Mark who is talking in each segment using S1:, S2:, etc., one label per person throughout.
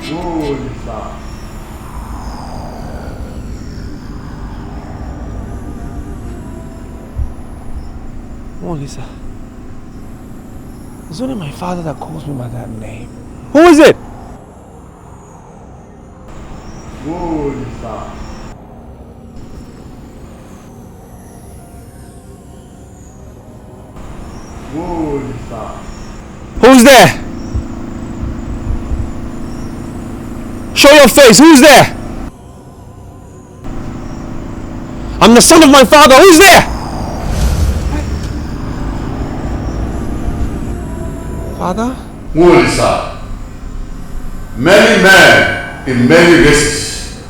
S1: Holy fuck.
S2: Oh, Lisa. It's only my father that calls me by that name. Who is it?
S1: Holy fuck. Holy fuck.
S2: Who's there? Show your face. Who's there? I'm the son of my father. Who's there? Father?
S1: Holy sir. Many men in many races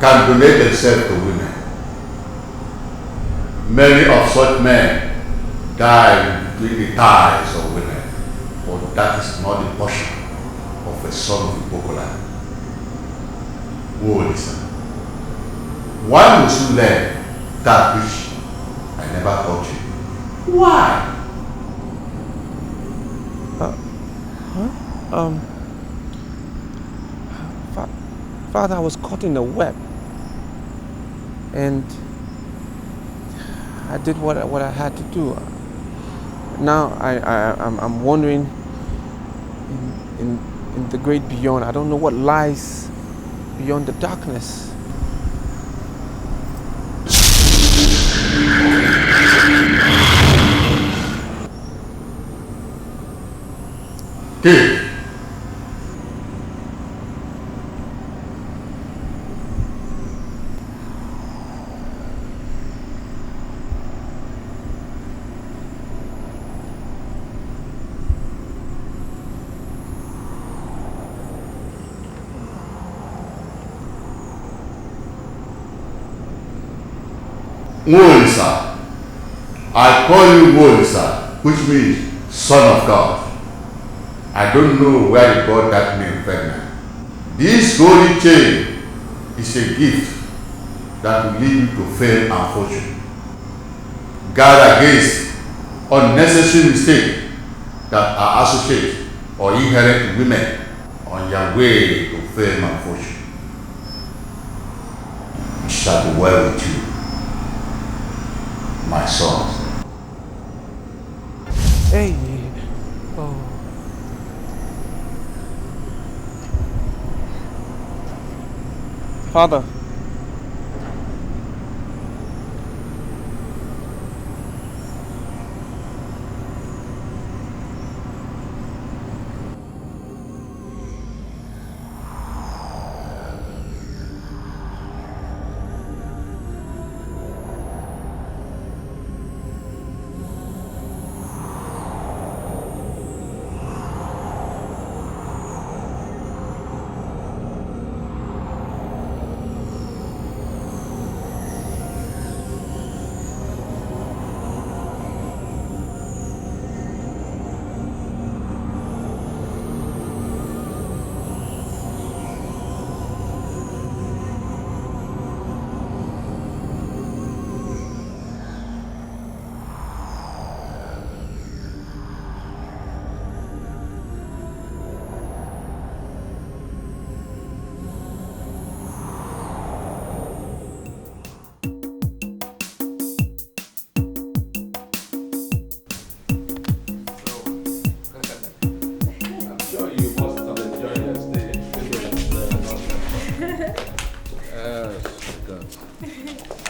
S1: can donate themselves to women. Many of such men die between the thighs of women, but that is not the portion of a son of the Bokola. Holy sir. Why must you learn that which I never taught you? Why?
S2: Father, I was caught in a web, and I did what I had to do. Now I'm wondering in the great beyond. I don't know what lies beyond the darkness.
S1: Take. Wolisa. I call you Wolisa, which means son of God. I don't know where you got that name, pregnant. This golden chain is a gift that will lead you to fame and fortune. Guard against unnecessary mistakes that are associated or inherent in women on your way to fame and fortune. It shall be well with you, my sons.
S2: Hey, oh. Father.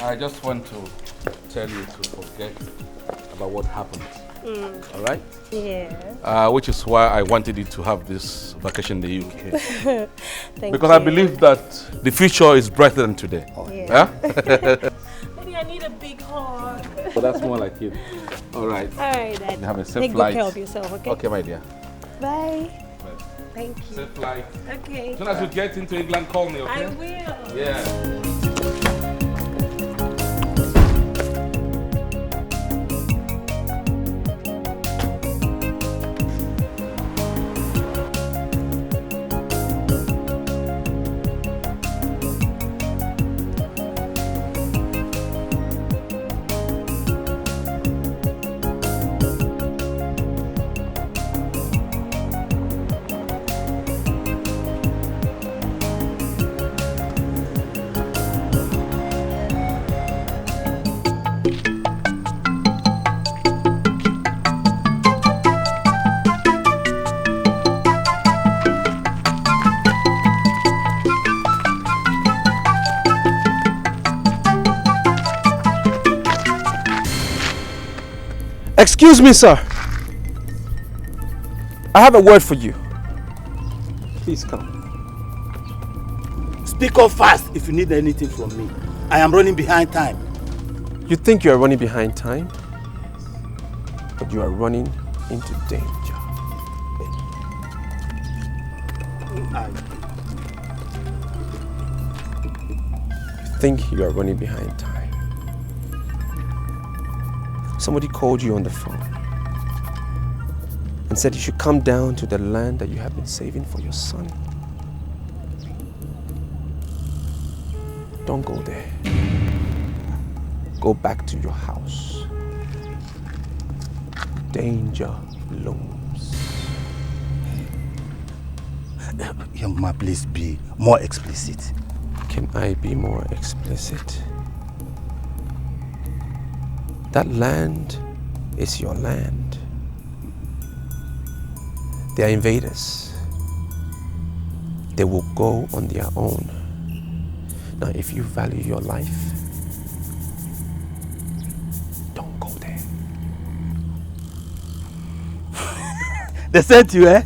S3: I just want to tell you to forget about what happened. All right?
S4: Yeah.
S3: Which is why I wanted you to have this vacation in the UK.
S4: Thank
S3: because
S4: you.
S3: I believe that the future is brighter than today.
S4: Yeah.
S3: Yeah?
S4: Maybe I need a big hug.
S3: But that's more like it. All right.
S4: All right, Dad.
S3: Have a safe
S4: Take
S3: flight.
S4: good care of yourself, okay?
S3: Okay, my dear.
S4: Bye.
S3: Bye.
S4: Thank you.
S3: Safe flight.
S4: Okay.
S3: As soon as you get into England, call me, okay?
S4: I will.
S3: Yeah.
S2: Excuse me, sir. I have a word for you. Please come.
S5: Speak up fast if you need anything from me. I am running behind time.
S2: You think you are running behind time, but you are running into danger. You think you are running behind time. Somebody called you on the phone and said you should come down to the land that you have been saving for your son. Don't go there. Go back to your house. Danger looms.
S5: Young man, please be more explicit.
S2: Can I be more explicit? That land is your land. They are invaders. They will go on their own. Now, if you value your life, don't go there.
S5: They sent you, eh?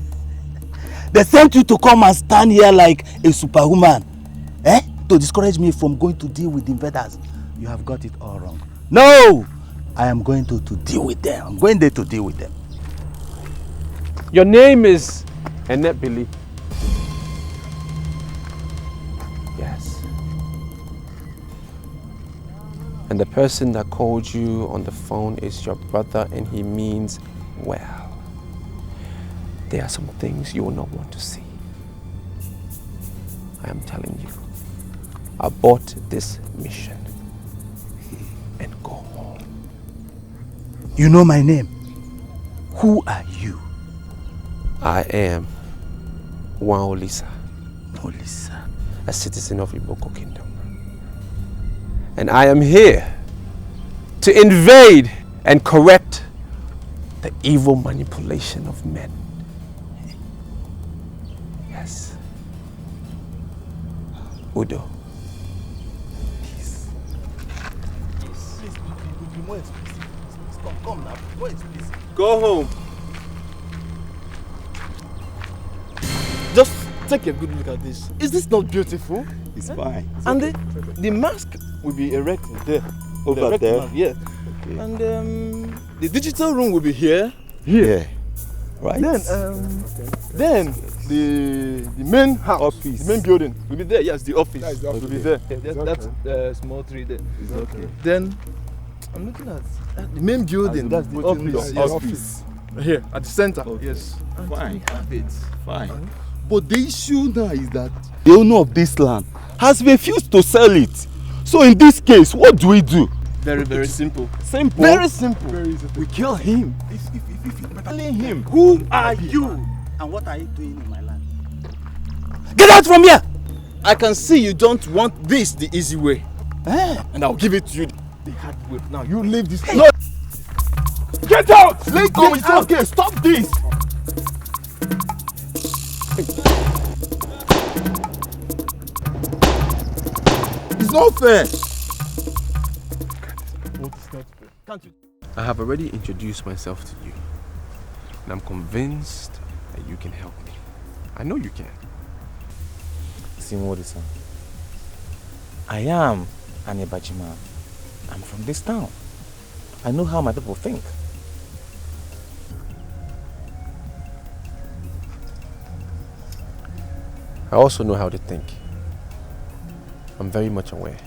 S5: They sent you to come and stand here like a superwoman, eh? To discourage me from going to deal with the invaders. You have got it all wrong. No! I am going to deal with them. I'm going there to deal with them.
S2: Your name is Enebili. Yes. And the person that called you on the phone is your brother, and he means well. There are some things you will not want to see. I am telling you. Abort this mission and go home.
S5: You know my name. Who are you?
S2: I am Olisa.
S5: Olisa.
S2: A citizen of Iboko Kingdom. And I am here to invade and correct the evil manipulation of men. Yes. Udo.
S5: Please, be more explicit. Come now, be more explicit.
S2: Go home.
S6: Just take a good look at this. Is this not beautiful?
S5: It's fine.
S6: And the mask will be erected there.
S5: Over there?
S6: Mask, yeah.
S5: Okay.
S6: And the digital room will be here.
S5: Here. Right?
S6: Then the main house,
S5: Office.
S6: the main building will be there. Yes, the office,
S7: That's the
S6: will
S7: office.
S6: be there.
S7: It's
S6: That's small tree there.
S7: It's okay.
S6: Then I'm looking at the main building. That's the office.
S7: Yes,
S6: Office. Here at the center.
S5: Okay.
S6: Yes. And
S5: Fine.
S6: we have it.
S5: Fine.
S7: But the issue now is that the owner of this land has refused to sell it. So in this case, what do we do?
S6: Very, very simple.
S7: Simple.
S6: Very simple.
S7: We kill him.
S5: Killing him.
S7: Who are you?
S5: And what are you doing in my land? Get out from here!
S6: I can see you don't want this the easy way.
S5: Eh?
S6: And I'll give it to you the hard way. Now you leave this.
S7: No. Get out! Let go. It's okay. Stop this. It's not fair.
S6: What is not fair? Can't you?
S2: I have already introduced myself to you. And I'm convinced that you can help me. I know you can.
S8: Simori-san, I am an Ibajima. I'm from this town. I know how my people think.
S2: I also know how to think. I'm very much aware.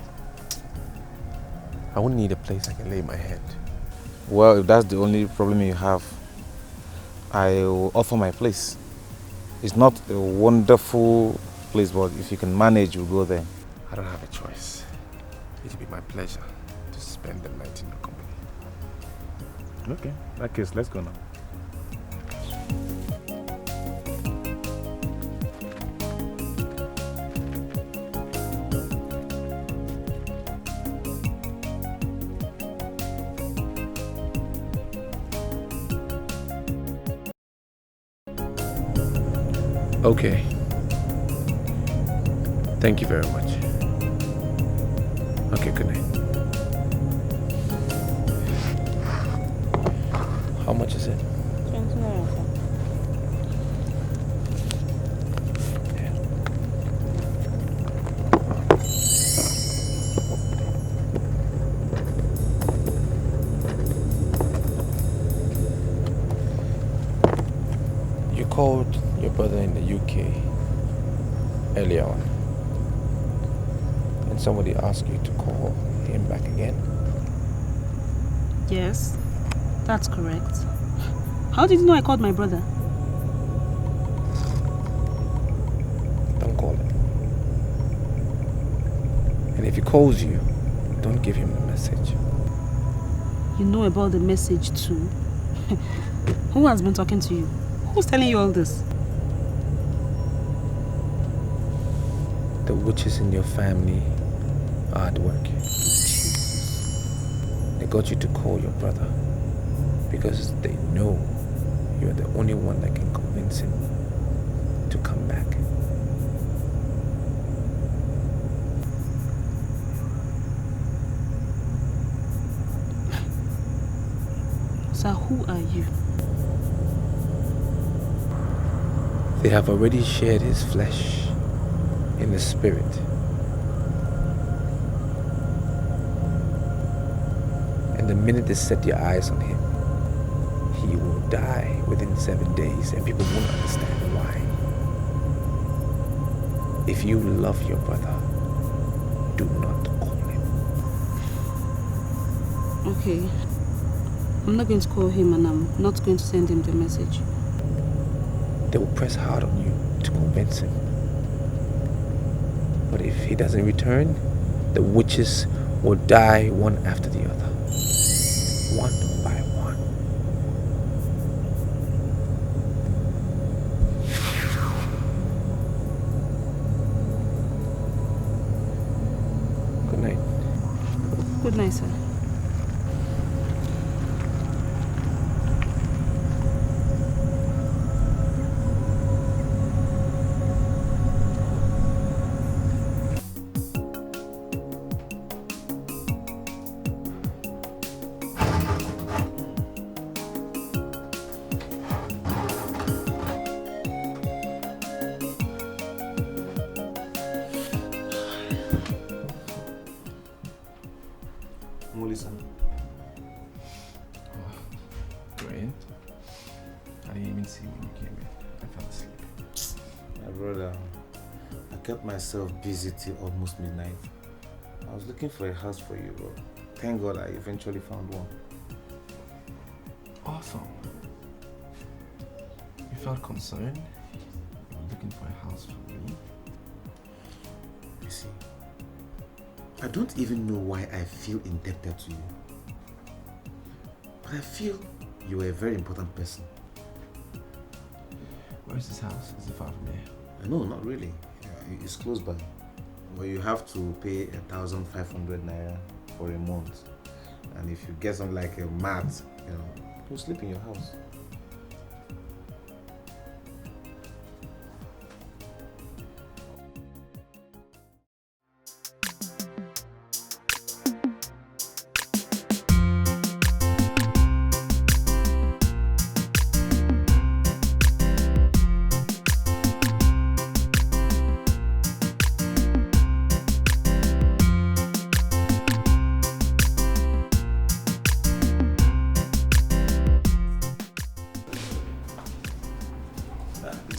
S2: I won't need a place I can lay my head.
S8: Well, if that's the only problem you have, I will offer my place. It's not a wonderful place, but if you can manage, we'll go there.
S2: I don't have a choice. It'll be my pleasure to spend the night in your company.
S8: Okay, in that case, let's go now.
S2: Okay. Thank you very much. Okay, good night. in the UK earlier on, and somebody asked you to call him back again?
S9: Yes, that's correct. How did you know I called my brother?
S2: Don't call him. And if he calls you, don't give him the message.
S9: You know about the message too? Who has been talking to you? Who's telling you all this?
S2: The witches in your family are at work. They got you to call your brother because they know you're the only one that can convince him to come back.
S9: So who are you?
S2: They have already shared his flesh in the spirit. And the minute they set your eyes on him, he will die within 7 days, and people won't understand why. If you love your brother, do not call him.
S9: Okay. I'm not going to call him, and I'm not going to send him the message.
S2: They will press hard on you to convince him. But if he doesn't return, the witches will die one after the other. One by one. Good night.
S9: Good night, sir.
S2: Brilliant. I didn't even see when you came in. I fell asleep.
S8: My brother, I kept myself busy till almost midnight. I was looking for a house for you, but thank God I eventually found one.
S2: Awesome. You felt concerned? Looking for a house for me?
S8: You see, I don't even know why I feel indebted to you. But I feel you are a very important person.
S2: Where is this house? Is it far from here?
S8: No, not really. It's close by. But you have to pay 1,500 naira for a month. And if you get something like a mat, you'll sleep in your house.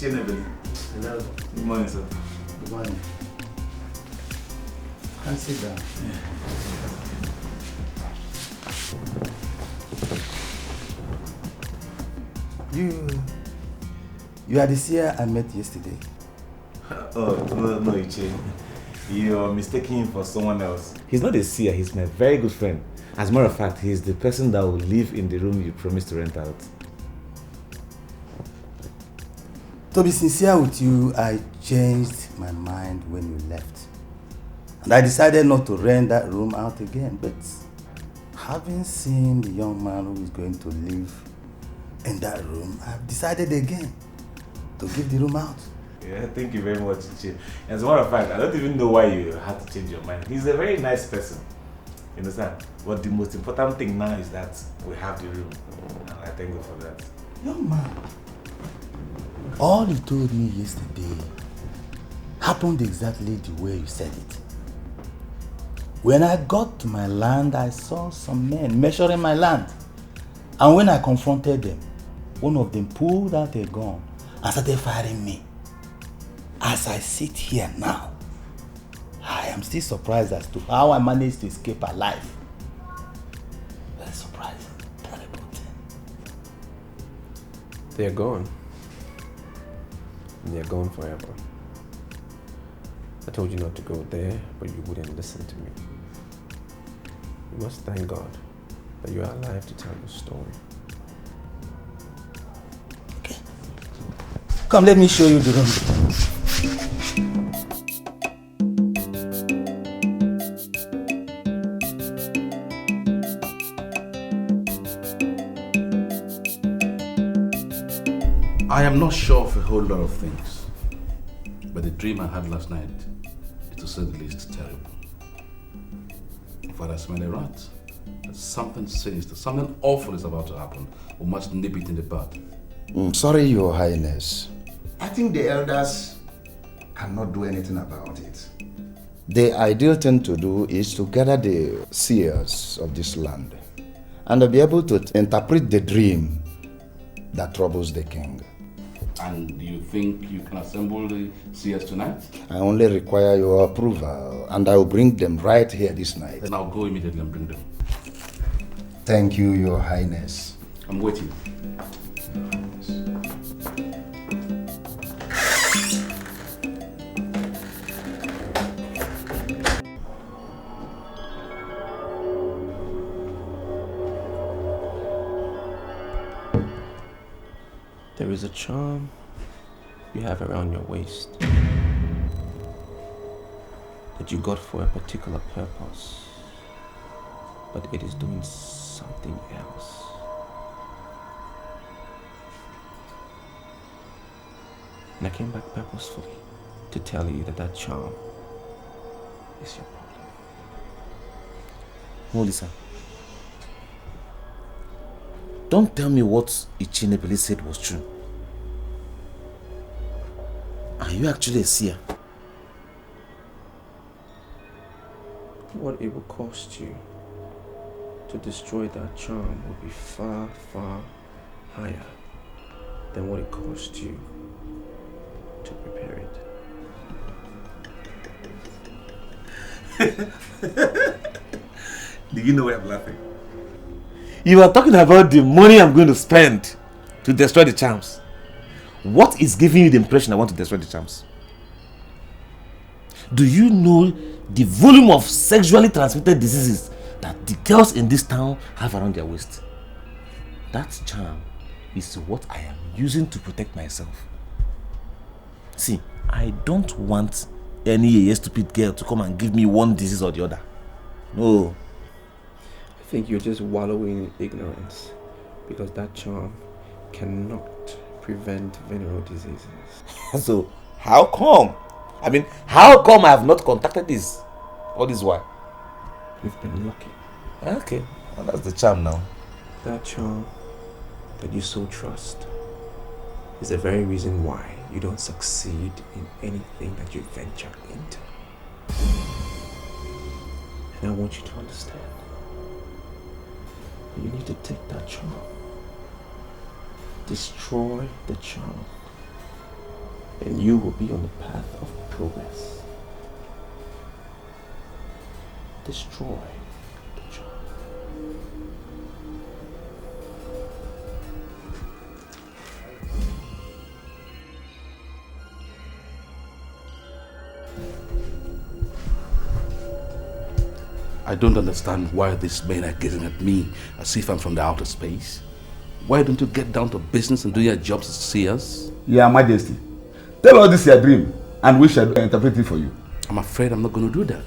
S5: Hello.
S8: Good morning, sir.
S5: Good morning. Come sit down. You are the seer I met yesterday.
S8: Oh, no, Iche. You're mistaking him for someone else. He's not a seer, he's my very good friend. As a matter of fact, he's the person that will live in the room you promised to rent out.
S5: To be sincere with you, I changed my mind when you left. And I decided not to rent that room out again. But having seen the young man who is going to live in that room, I've decided again to give the room out.
S8: Yeah, thank you very much, Iche. As a matter of fact, I don't even know why you had to change your mind. He's a very nice person. You understand? But the most important thing now is that we have the room. And I thank God for that.
S5: Young man, all you told me yesterday happened exactly the way you said it. When I got to my land, I saw some men measuring my land. And when I confronted them, one of them pulled out a gun and started firing me. as I sit here now, I am still surprised as to how I managed to escape alive. Very surprising. Terrible thing.
S2: They're gone. And they're gone forever. I told you not to go there, but you wouldn't listen to me. You must thank God that you are alive to tell your story.
S5: Okay. Come, let me show you the room.
S3: I am not sure of a whole lot of things, but the dream I had last night is, to say the least, terrible. In fact, I smell a rat. There's something sinister, something awful is about to happen. We must nip it in the bud.
S10: Sorry, Your Highness. I think the elders cannot do anything about it. The ideal thing to do is to gather the seers of this land and be able to interpret the dream that troubles the king.
S3: And do you think you can assemble the seers tonight?
S10: I only require your approval, and I will bring them right here this night.
S3: Then I'll go immediately and bring them.
S10: Thank you, Your Highness.
S3: I'm waiting.
S2: There is a charm you have around your waist that you got for a particular purpose, but it is doing something else. And I came back purposefully to tell you that that charm is your problem.
S5: Molisa, don't tell me what Ichinebele said was true. Are you actually a seer?
S2: What it will cost you to destroy that charm will be far, far higher than what it cost you to prepare
S5: it. Do you know why I'm laughing? You are talking about the money I'm going to spend to destroy the charms. What is giving you the impression I want to destroy the charms? Do you know the volume of sexually transmitted diseases that the girls in this town have around their waist? That charm is what I am using to protect myself. See, I don't want any stupid girl to come and give me one disease or the other. No.
S2: I think you're just wallowing in ignorance, because that charm cannot prevent venereal diseases.
S5: So, how come? I mean, how come I have not contacted this all this while?
S2: You've been lucky.
S5: Okay, well, that's the charm now.
S2: That charm that you so trust is the very reason why you don't succeed in anything that you venture into. And I want you to understand. You need to take that charm, destroy the charm, and you will be on the path of progress. Destroy the charm.
S3: I don't understand why these men are gazing at me as if I'm from the outer space. Why don't you get down to business and do your jobs as seers?
S11: Your Majesty, tell us this your dream and we shall interpret it for you.
S3: I'm afraid I'm not going to do that.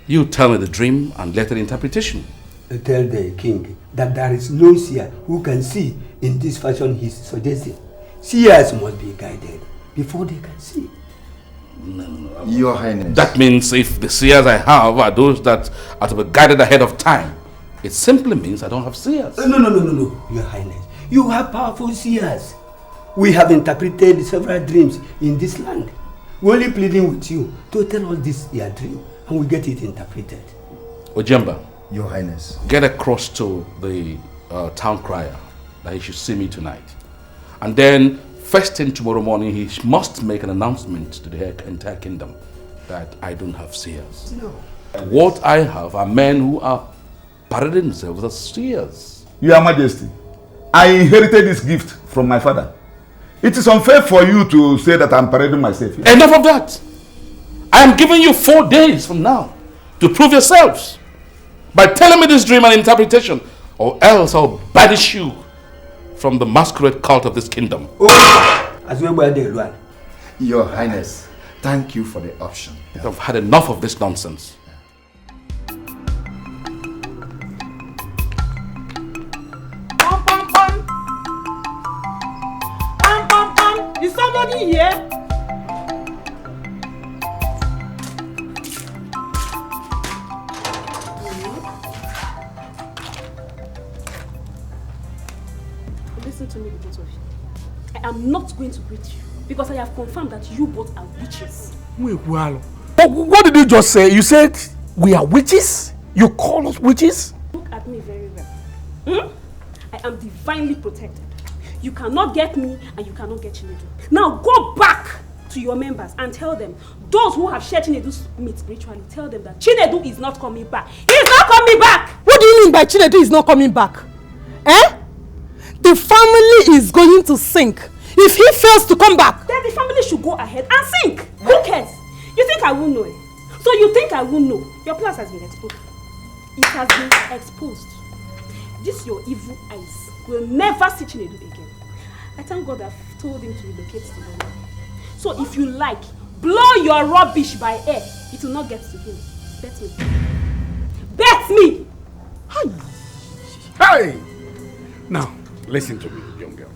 S3: You tell me the dream and let the interpretation.
S12: Tell the king that there is no seer who can see in this fashion he's suggesting. Seers must be guided before they can see.
S3: No.
S10: Your Highness.
S3: That means if the seers I have are those that are to be guided ahead of time, it simply means I don't have seers.
S12: No, Your Highness. You have powerful seers. We have interpreted several dreams in this land. We're only pleading with you to tell us this your dream and we get it interpreted.
S3: Ojemba.
S10: Your Highness.
S3: Get across to the town crier that he should see me tonight. And then first thing tomorrow morning, he must make an announcement to the entire kingdom that I don't have seers.
S12: No.
S3: What I have are men who are parading themselves as seers.
S11: Your Majesty, I inherited this gift from my father. It is unfair for you to say that I'm parading myself.
S3: Enough of that. I am giving you 4 days from now to prove yourselves by telling me this dream and interpretation, or else I'll banish you from the masquerade cult of this kingdom.
S10: Your Highness, thank you for the option.
S3: I've had enough of this nonsense.
S13: Is somebody here?
S9: Listen to me, the both of you. I am not going to greet you because I have confirmed that you both are witches.
S14: Wait, well, what did you just say? You said we are witches? You call us witches?
S9: Look at me very well. I am divinely protected. You cannot get me and you cannot get Chinedu. Now go back to your members and tell them, those who have shared Chinedu's meat spiritually, tell them that Chinedu is not coming back. He is not coming back!
S13: What do you mean by Chinedu is not coming back? Eh? The family is going to sink. If he fails to come back,
S9: then the family should go ahead and sink. Who cares? You think I won't know it? So you think I won't know? Your plans has been exposed. It has been exposed. This your evil eyes will never see Chinedu again. I thank God I've told him to relocate to London. So if you like, blow your rubbish by air. It will not get to him. Bet me. Bet me!
S14: Hey! Now, listen to me, young girl.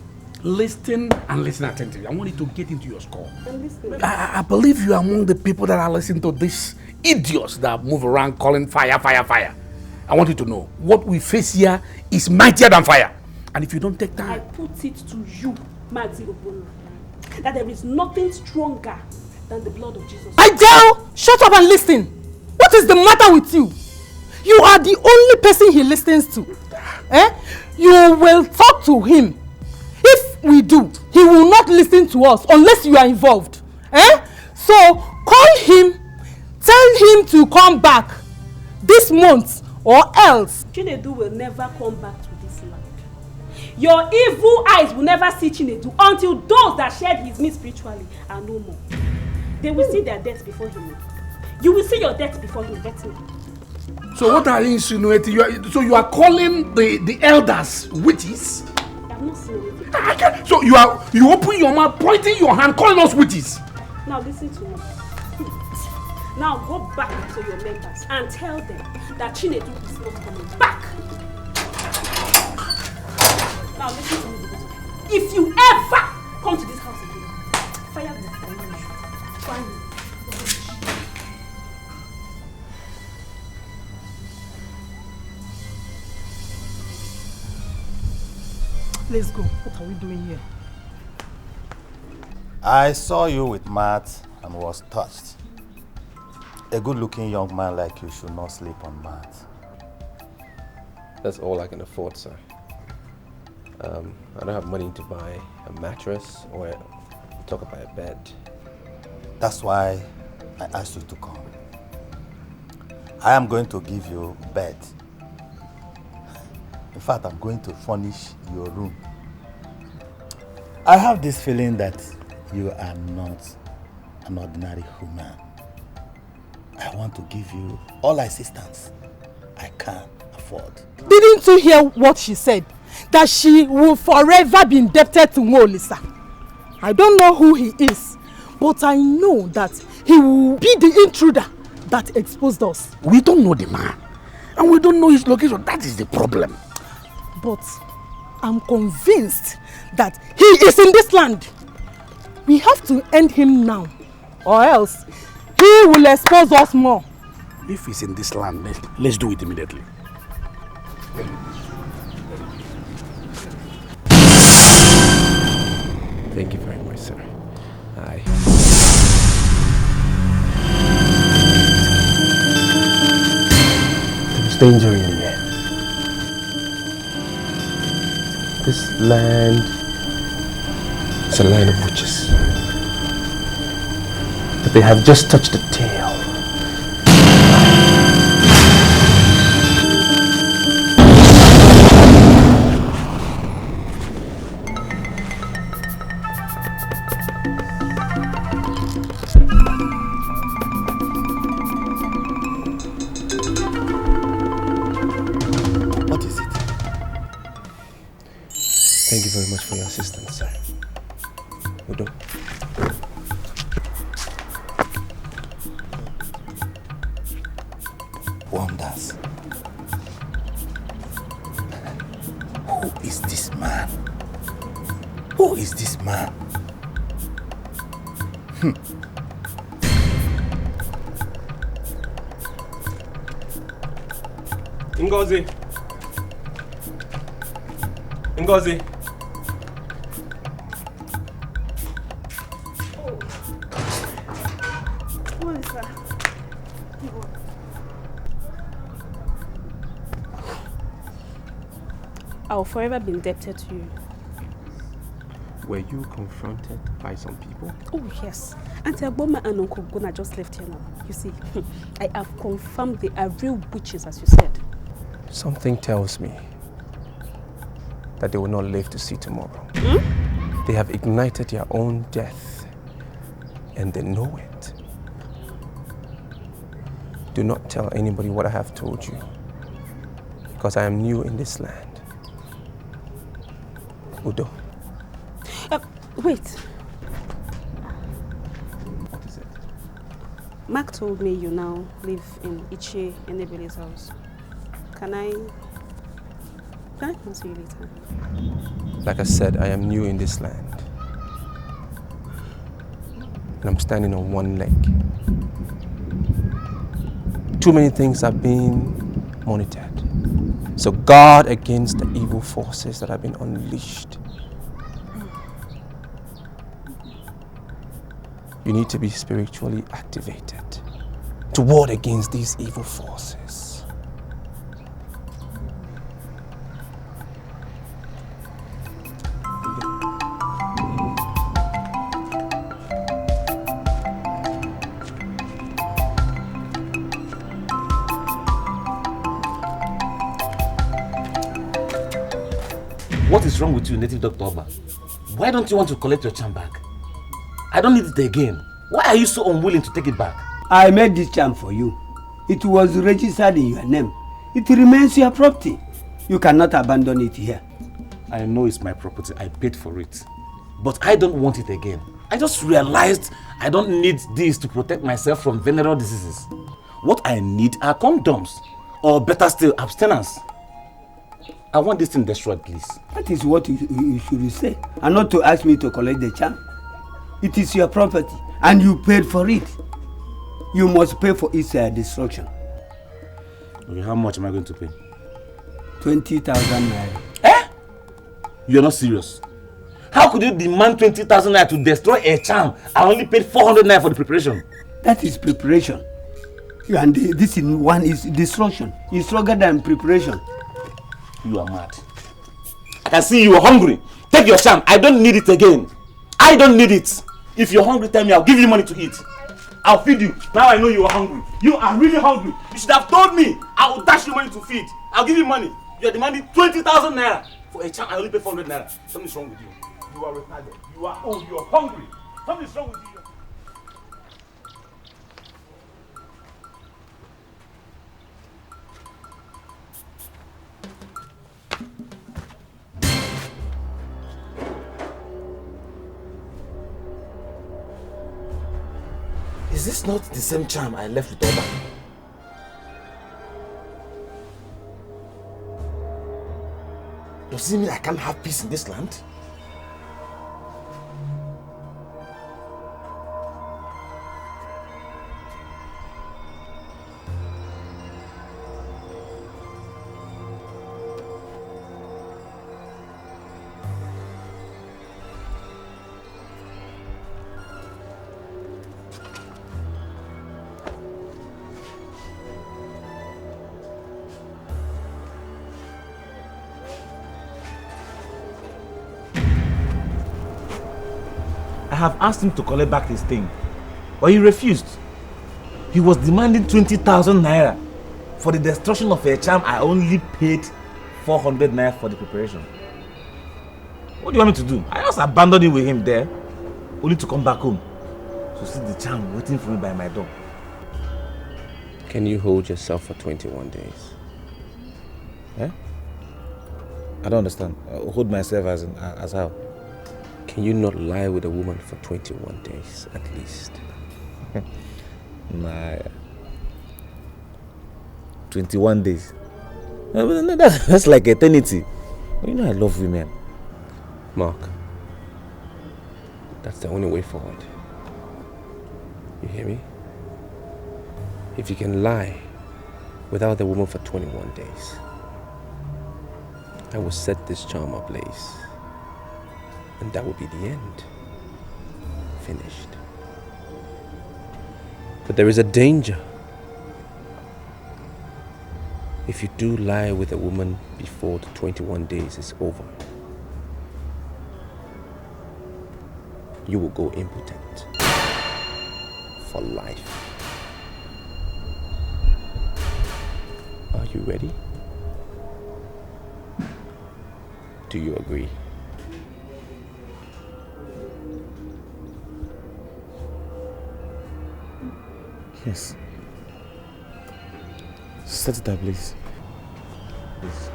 S14: Listen and listen attentively. I want you to get into your skull.
S9: I'm listening.
S14: I believe you are among the people that are listening to these idiots that move around calling fire, fire, fire. I want you to know, what we face here is mightier than fire. And if you don't take time...
S9: I put it to you, Magzi Obono, that there is nothing stronger than the blood of Jesus.
S13: Idel, shut up and listen. What is the matter with you? You are the only person he listens to. Eh? You will talk to him. If we do, he will not listen to us unless you are involved. Eh? So call him, tell him to come back this month or else.
S9: Chinedu will never come back to this land. Your evil eyes will never see Chinedu until those that shared his meat spiritually are no more. They will see their death before him. You will see your death before him. That's me.
S14: So what are you insinuating? You are calling the elders witches?
S9: I'm not saying anything.
S14: So you open your mouth, pointing your hand, calling us witches?
S9: Now listen to me. Now go back to your members and tell them that Chinedu is not coming back. Now listen to me. If you ever come to this house again, fire will follow you. Fire me.
S13: Let's go. What are we doing here?
S5: I saw you with Matt and was touched. A good-looking young man like you should not sleep on Matt.
S2: That's all I can afford, sir. I don't have money to buy a mattress or talk about a bed.
S5: That's why I asked you to come. I am going to give you a bed. In fact, I'm going to furnish your room. I have this feeling that you are not an ordinary human. I want to give you all assistance I can afford.
S13: Didn't you hear what she said? That she will forever be indebted to Molisa. I don't know who he is, but I know that he will be the intruder that exposed us.
S14: We don't know the man, and we don't know his location. That is the problem.
S13: But I'm convinced that he is in this land. We have to end him now, or else he will expose us more.
S14: If he's in this land, let's do it immediately.
S2: Thank you very much, sir. Aye. There's danger in here. This land It's a line of witches. But they have just touched the tail.
S6: What is it?
S2: Thank you very much for your assistance, sir. Udo.
S5: Wonders. Who is this man? Who is this man?
S2: Ngozi. Ngozi.
S9: What is that? I'll forever be indebted to you.
S2: Were you confronted by some people?
S9: Oh, yes. Auntie Agboma and Uncle Gona just left here now. You see, I have confirmed they are real witches, as you said.
S2: Something tells me that they will not live to see tomorrow.
S9: Hmm?
S2: They have ignited their own death, and they know it. Do not tell anybody what I have told you, because I am new in this land. Udo.
S9: Wait.
S2: What is it?
S9: Mark told me you now live in Ichie Enebele's house. Can I come see you later?
S2: Like I said, I am new in this land. And I'm standing on one leg. Too many things are being monitored. So guard against the evil forces that have been unleashed. You need to be spiritually activated to ward against these evil forces.
S8: What is wrong with you, native Dr. Oba? Why don't you want to collect your charm back? I don't need it again. Why are you so unwilling to take it back?
S12: I made this charm for you. It was registered in your name. It remains your property. You cannot abandon it here.
S8: I know it's my property. I paid for it. But I don't want it again. I just realized I don't need this to protect myself from venereal diseases. What I need are condoms. Or better still, abstinence. I want this thing destroyed, please.
S12: That is what you should say. And not to ask me to collect the charm. It is your property. And you paid for it. You must pay for its destruction.
S8: Okay, how much am I going to pay?
S12: 20,000 naira.
S8: Eh? You're not serious. How could you demand 20,000 naira to destroy a charm? I only paid 400 naira for the preparation.
S12: That is preparation. And this one is destruction. It's stronger than preparation.
S8: You are mad. I can see you are hungry. Take your charm. I don't need it again. I don't need it. If you're hungry, tell me. I'll give you money to eat. I'll feed you. Now I know you are hungry. You are really hungry. You should have told me. I will dash you money to feed. I'll give you money. You are demanding 20,000 naira for a charm. I only pay 400 naira. Something's wrong with you. You are retarded. You are old. You are hungry. Something's wrong with you. Is this not the same charm I left with Oba? Does it mean I can't have peace in this land? have asked him to collect back his thing, but he refused. He was demanding 20,000 naira for the destruction of a charm. I only paid 400 naira for the preparation. What do you want me to do? I just abandoned him with him there, only to come back home to see the charm waiting for me by my door.
S2: Can you hold yourself for 21 days?
S8: Eh? I don't understand. Hold myself as how?
S2: Can you not lie with a woman for 21 days at least?
S8: Nah. 21 days. That's like eternity. You know I love women.
S2: Mark, that's the only way forward. You hear me? If you can lie without the woman for 21 days, I will set this charm ablaze. And that will be the end. Finished. But there is a danger. If you do lie with a woman before the 21 days is over, you will go impotent for life. Are you ready? Do you agree?
S8: Yes. Set it up, please. Please.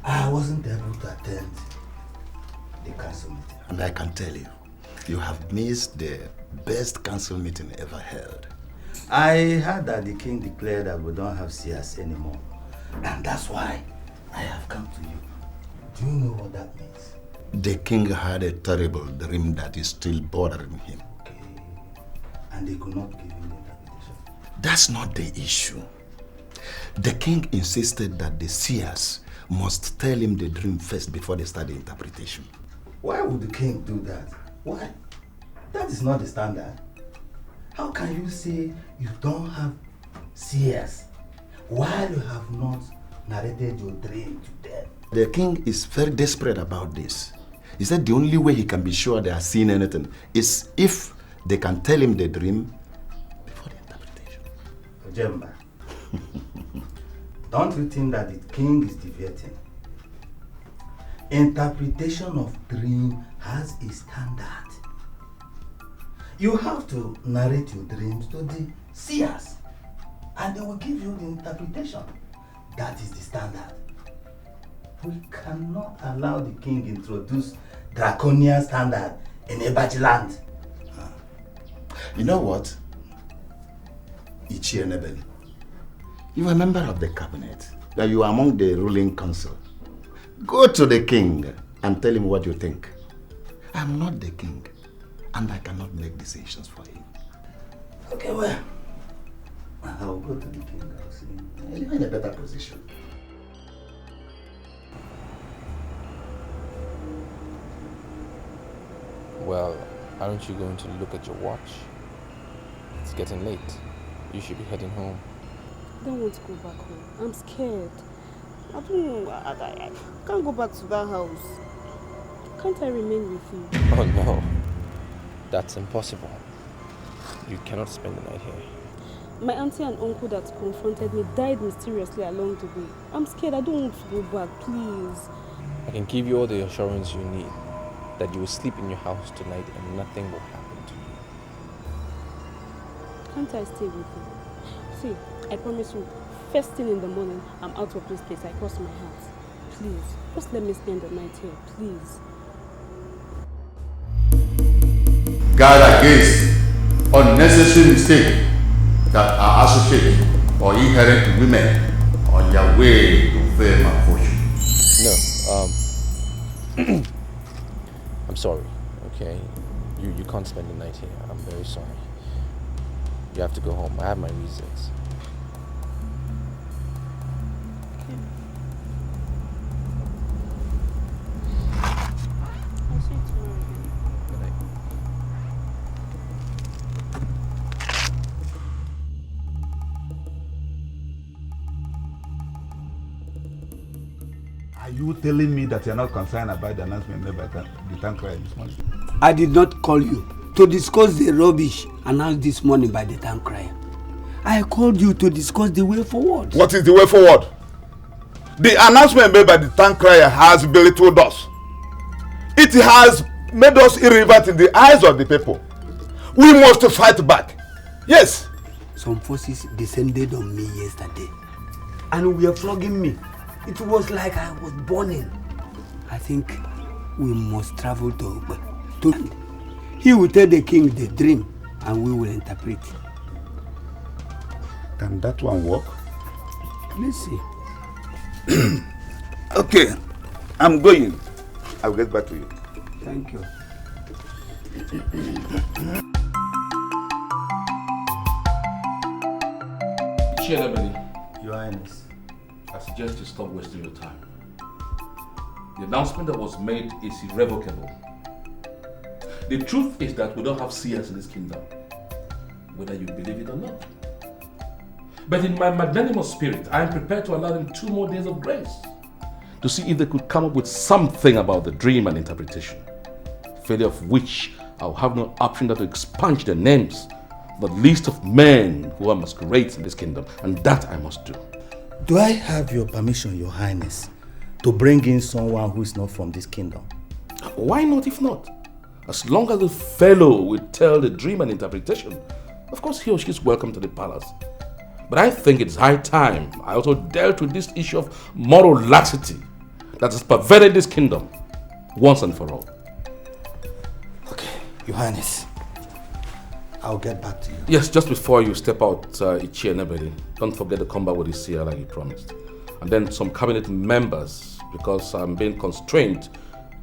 S10: I wasn't able to attend the council meeting. And I can tell you, you have missed the best council meeting ever held. I heard that the king declared that we don't have CS anymore. And that's why I have come to you. Do you know what that means? The king had a terrible dream that is still bothering him. Okay. And they could not give him the interpretation. That's not the issue. The king insisted that the seers must tell him the dream first before they start the interpretation. Why would the king do that? Why? That is not the standard. How can you say you don't have seers while you have not narrated your dream to them? The king is very desperate about this. He said the only way he can be sure they are seeing anything is if they can tell him the dream before the interpretation. Ojemba, don't you think that the king is deviating? Interpretation of dream has a standard. You have to narrate your dreams to the seers, and they will give you the interpretation. That is the standard. We cannot allow the king introduce draconian standard in Ebaji land. You know what? Ichie Nebeli, you are a member of the cabinet, that you are among the ruling council. Go to the king and tell him what you think. I'm not the king. and I cannot make decisions for him.
S5: Okay, well, I'll go to the king. I'll see him.
S10: You're in a better position.
S2: Well, aren't you going to look at your watch? It's getting late. You should be heading home.
S9: I don't want to go back home. I'm scared. I don't know. I can't go back to that house. Can't I remain with you?
S2: Oh no. That's impossible. You cannot spend the night here.
S9: My auntie and uncle that confronted me died mysteriously along the way. I'm scared. I don't want to go back, please.
S2: I can give you all the assurance you need that you will sleep in your house tonight and nothing will happen to you.
S9: Can't I stay with you? See, I promise you, first thing in the morning, I'm out of this place. I cross my heart. Please, just let me spend the night here, please.
S1: Guard against unnecessary mistakes that are associated or inherent to women on their way to fame and fortune.
S2: No, I'm sorry, okay? You can't spend the night here. I'm very sorry. You have to go home. I have my reasons.
S9: Okay. I'll see you tomorrow again.
S2: Good night.
S11: Are you telling me that you're not concerned about the announcement made by the town crier this morning?
S12: I did not call you to discuss the rubbish announced this morning by the town crier. I called you to discuss the way forward.
S11: What is the way forward? The announcement made by the town crier has belittled us. It has made us irrelevant in the eyes of the people. We must fight back. Yes.
S12: Some forces descended on me yesterday and were flogging me. It was like I was burning. I think we must travel to Ogbe. He will tell the king the dream and we will interpret.
S11: Can that one work?
S12: Let's see.
S11: Okay, I'm going. I'll get back to you.
S12: Thank you.
S3: Your Highness, I suggest you stop wasting your time. The announcement that was made is irrevocable. The truth is that we don't have seers in this kingdom, whether you believe it or not. But in my magnanimous spirit, I am prepared to allow them 2 more days of grace to see if they could come up with something about the dream and interpretation, failure of which I'll have no option than to expunge their names, the list of men who are masquerades in this kingdom, and that I must do.
S5: Do I have your permission, Your Highness, to bring in someone who is not from this kingdom?
S3: Why not if not? As long as the fellow will tell the dream and interpretation, of course he or she is welcome to the palace. But I think it's high time I also dealt with this issue of moral laxity that has pervaded this kingdom once and for all.
S5: Okay, Your Highness, I'll get back to you.
S3: Yes, just before you step out, Ichie and Ebele, don't forget to come back with the seer like you promised. And then some cabinet members, because I'm being constrained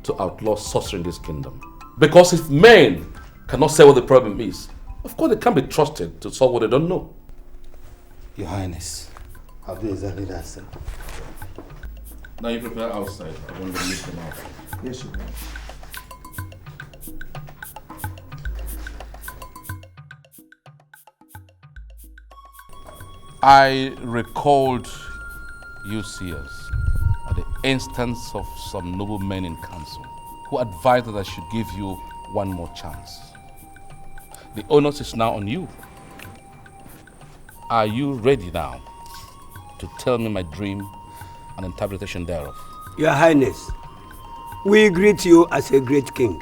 S3: to outlaw sorcery in this kingdom. Because if men cannot say what the problem is, of course they can't be trusted to solve what they don't know.
S5: Your Highness, I'll do exactly that, sir.
S3: Now you prepare outside. I want to meet them out.
S5: Yes, Your Highness.
S3: I recalled you seers at the instance of some noble men in council who advised that I should give you one more chance. The onus is now on you. Are you ready now to tell me my dream and interpretation thereof?
S12: Your Highness, we greet you as a great king.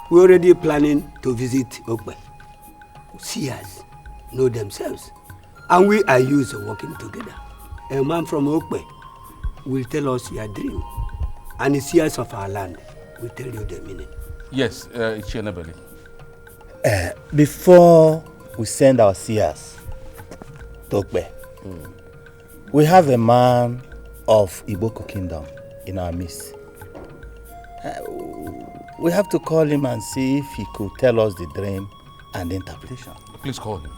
S12: We're already planning to visit Ogbe. Seers know themselves, and we are used to working together. A man from Ogbe will tell us your dream, and the seers of our land will tell you the meaning.
S3: Yes, Ichie and Ebele.
S5: Before we send our seers to Ogbe, we have a man of Iboko Kingdom in our midst. We have to call him and see if he could tell us the dream and the interpretation.
S3: Please call him.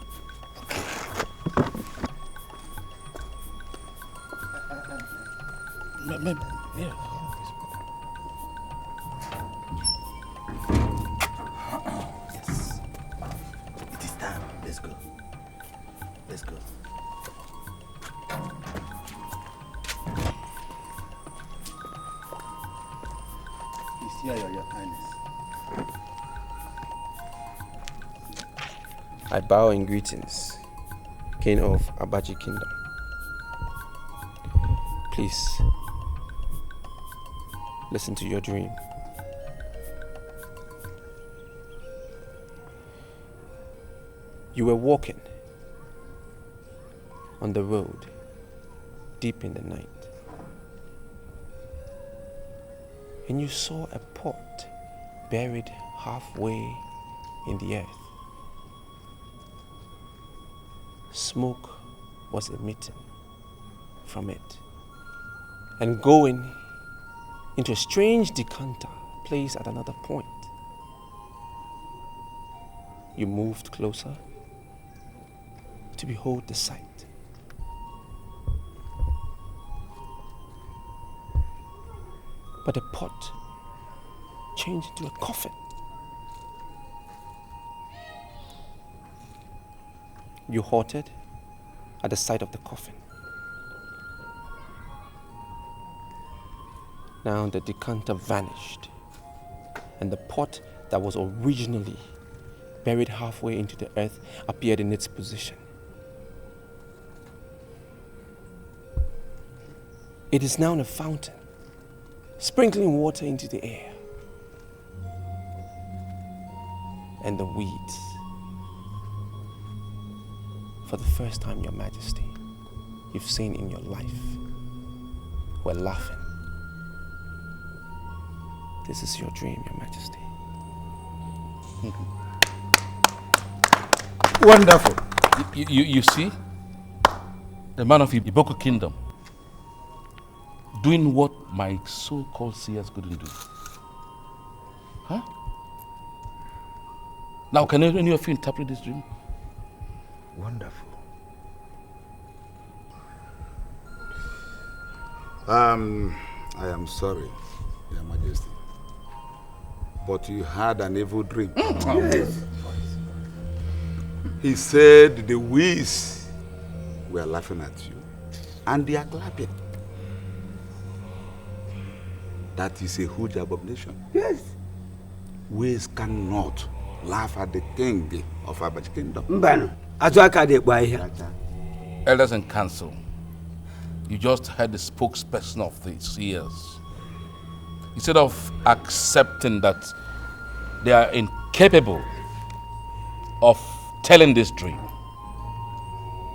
S5: Yeah. Yes. It is time. Let's go. Let's go. It's here, Your Highness.
S2: I bow in greetings, King of Abaji Kingdom. Please, listen to your dream. You were walking on the road deep in the night, and you saw a pot buried halfway in the earth. Smoke was emitting from it and going into a strange decanter placed at another point. You moved closer to behold the sight. But the pot changed into a coffin. You halted at the sight of the coffin. Now the decanter vanished, and the pot that was originally buried halfway into the earth appeared in its position. It is now a fountain, sprinkling water into the air. And the weeds, for the first time, Your Majesty, you've seen in your life, were laughing. This is your dream, Your Majesty.
S14: Wonderful. You see, the man of Iboko Kingdom doing what my so-called seers couldn't do. Huh? Now, can any of you interpret this dream?
S10: Wonderful.
S11: I am sorry, Your Majesty, but you had an evil dream.
S12: Yes.
S11: He said the weeds were laughing at you, and they are clapping. That is a huge abomination.
S12: Yes.
S11: Weeds cannot laugh at the king of Abaji Kingdom.
S12: Mbano, Azuaka de Boya.
S3: Elders and council, you just heard the spokesperson of the seers. Instead of accepting that they are incapable of telling this dream,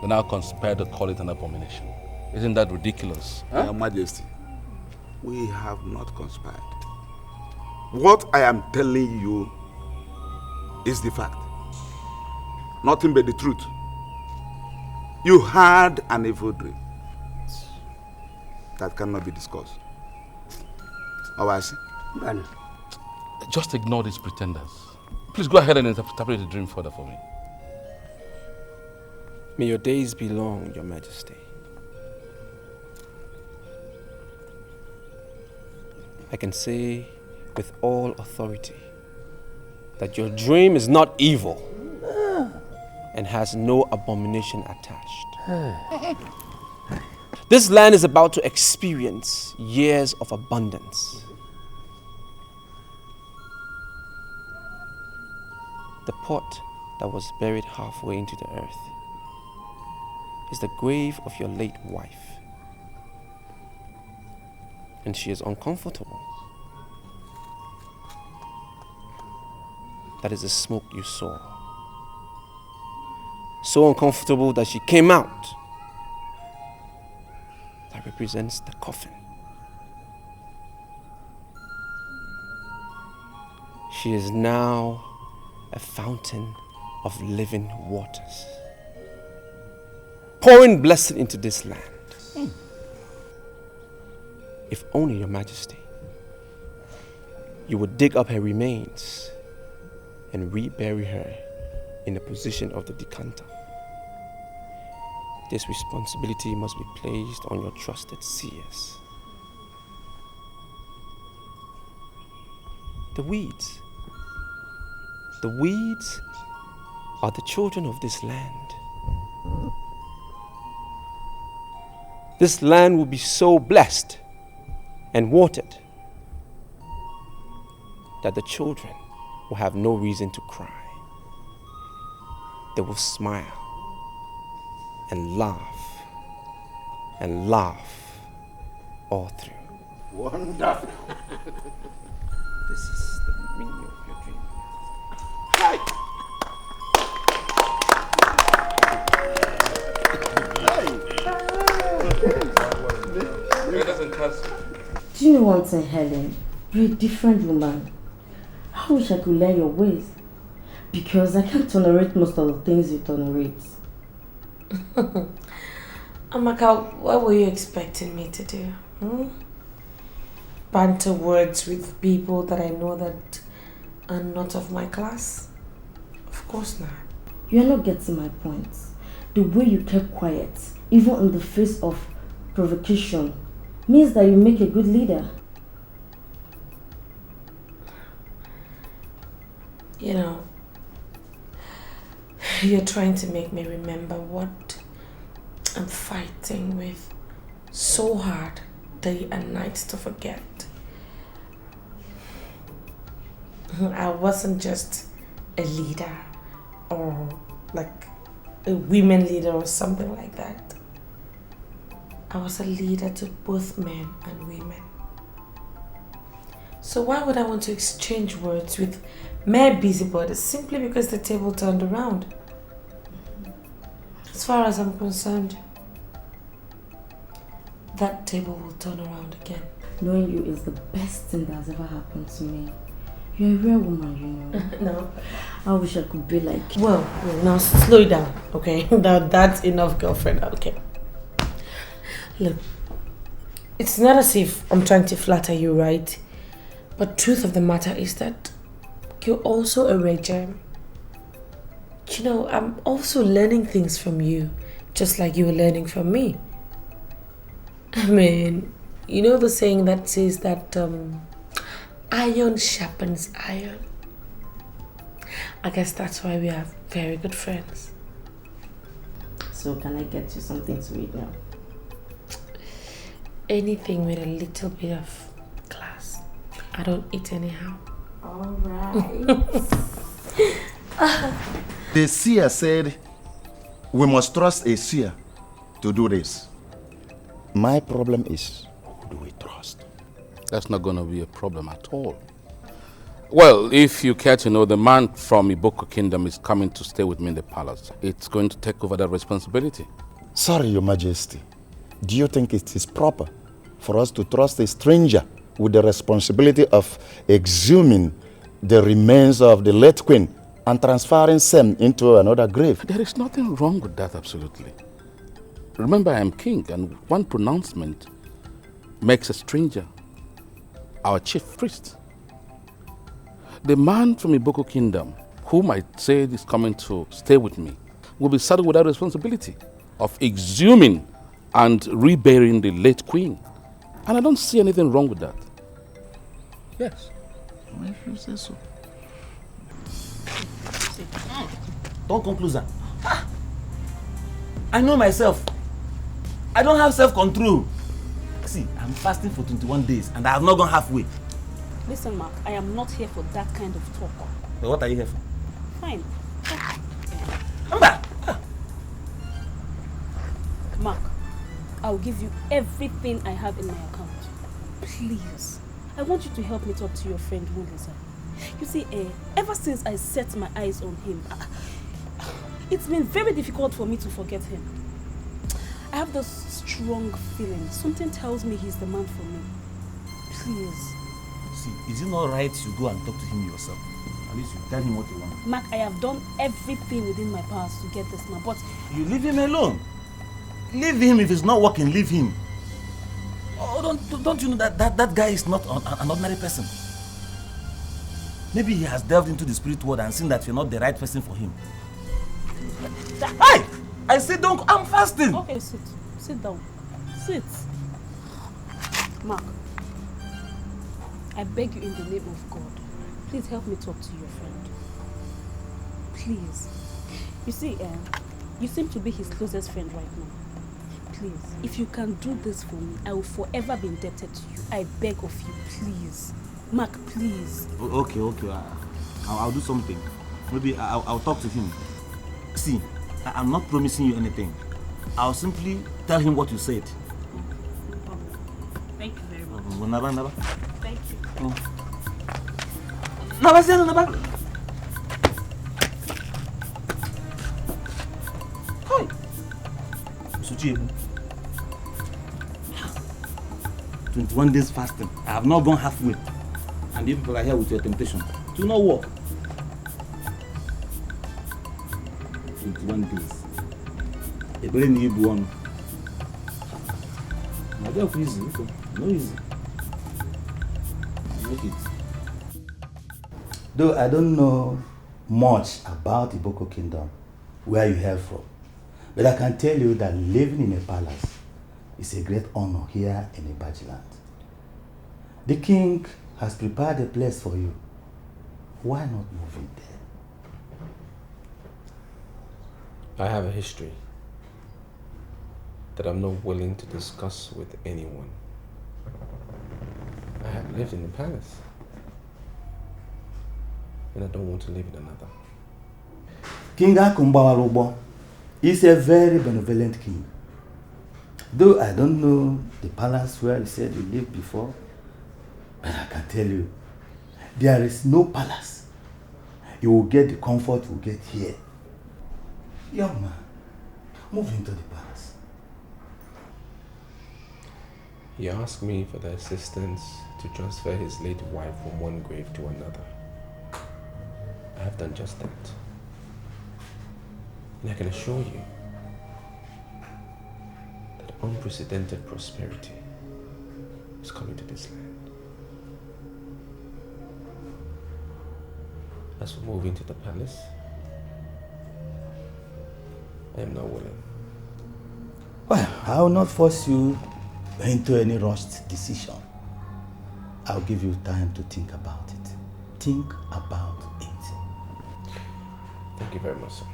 S3: they now conspire to call it an abomination. Isn't that ridiculous?
S11: Huh? Your Majesty, we have not conspired. What I am telling you is the fact. Nothing but the truth. You had an evil dream that cannot be discussed. Oh, I see.
S3: Just ignore these pretenders. Please go ahead and interpret the dream further for me.
S2: May your days be long, Your Majesty. I can say with all authority that your dream is not evil and has no abomination attached. This land is about to experience years of abundance. The pot that was buried halfway into the earth is the grave of your late wife. And she is uncomfortable. That is the smoke you saw. So uncomfortable that she came out. That represents the coffin. She is now a fountain of living waters, pouring blessing into this land. If only Your Majesty You would dig up her remains and rebury her in the position of the decanter. This responsibility must be placed on your trusted seers. The weeds are the children of this land. This land will be so blessed and watered that the children will have no reason to cry. They will smile and laugh all through.
S10: Wonderful.
S2: This is the meaning of your dream.
S15: Do you know one thing, Helen? You're a different woman. I wish I could learn your ways. Because I can't tolerate most of the things you tolerate.
S16: Amaka, what were you expecting me to do? Banter words with people that I know that are not of my class? Of course not.
S15: You're not getting my point. The way you kept quiet, even in the face of provocation, means that you make a good leader.
S16: You know, you're trying to make me remember what I'm fighting with so hard day and night to forget. I wasn't just a leader or like a women leader or something like that. I was a leader to both men and women. So why would I want to exchange words with mere busybodies simply because the table turned around? As far as I'm concerned, that table will turn around again.
S15: Knowing you is the best thing that has ever happened to me. You're a real woman, you know.
S16: No.
S15: I wish I could be like you.
S16: Well, now slow down, okay? That's enough, girlfriend, okay? Look, it's not as if I'm trying to flatter you, right? But truth of the matter is that you're also a rare gem. You know, I'm also learning things from you, just like you were learning from me. I mean, you know the saying that says that iron sharpens iron. I guess that's why we are very good friends.
S15: So can I get you something to eat now?
S16: Anything with a little bit of class. I don't eat anyhow.
S15: Alright.
S10: The seer said we must trust a seer to do this. My problem is, who do we trust?
S3: That's not going to be a problem at all. Well, if you care to know, the man from Iboko Kingdom is coming to stay with me in the palace. It's going to take over that responsibility.
S10: Sorry, Your Majesty. Do you think it is proper for us to trust a stranger with the responsibility of exhuming the remains of the late queen and transferring them into another grave?
S3: There is nothing wrong with that, absolutely. Remember, I am king, and one pronouncement makes a stranger our chief priest. The man from Iboko Kingdom, whom I say is coming to stay with me, will be saddled with that responsibility of exhuming and reburying the late queen. And I don't see anything wrong with that. Yes.
S10: If you say so.
S5: Don't come closer. I know myself. I don't have self-control. See, I'm fasting for 21 days and I have not gone halfway.
S9: Listen, Mark, I am not here for that kind of talk.
S5: But what are you here for?
S9: Fine.
S5: Amba!
S9: Mark, I'll give you everything I have in my account. Please. I want you to help me talk to your friend Wilisa. You see, ever since I set my eyes on him, it's been very difficult for me to forget him. I have this strong feeling. Something tells me he's the man for me. Please.
S5: See, is it not right you go and talk to him yourself? At least you tell him what you want.
S9: Mark, I have done everything within my powers to get this man, but...
S5: You leave him alone. Leave him. If it's not working, leave him. Oh, don't you know that guy is not an ordinary person? Maybe he has delved into the spirit world and seen that you're not the right person for him. Hey! I said don't, I'm fasting.
S9: Okay, sit. Sit down. Sit. Mark, I beg you in the name of God, please help me talk to your friend. Please. You see, you seem to be his closest friend right now. Please, if you can do this for me, I will forever be indebted to you. I beg of you, please. Mark, please.
S5: Okay. I'll do something. Maybe I'll talk to him. See, I'm not promising you anything. I'll simply tell him what you said.
S9: Thank you very much.
S5: Naba.
S9: Thank you.
S5: Naba. Hi. Suchi. 21 days fasting. I have not gone halfway. And you people are here with your temptation. Do not work. 21 days. A very new one. Not easy. No easy. Make it. Though I don't know much about the Boko Kingdom, where you hail from, but I can tell you that living in a palace is a great honor here in Ibajiland. The king has prepared a place for you. Why not move in there?
S2: I have a history that I'm not willing to discuss with anyone. I have lived in the palace, and I don't want to live in another.
S5: King Akumbawarubo is a very benevolent king. Though I don't know the palace where he said you lived before, but I can tell you, there is no palace. You will get the comfort you will get here. Young man, move into the palace.
S2: He asked me for the assistance to transfer his late wife from one grave to another. I have done just that. And I can assure you that unprecedented prosperity is coming to this land. As for moving to the palace, I am not willing.
S5: Well, I will not force you into any rushed decision. I'll give you time to think about it. Think about it.
S2: Thank you very much, sir.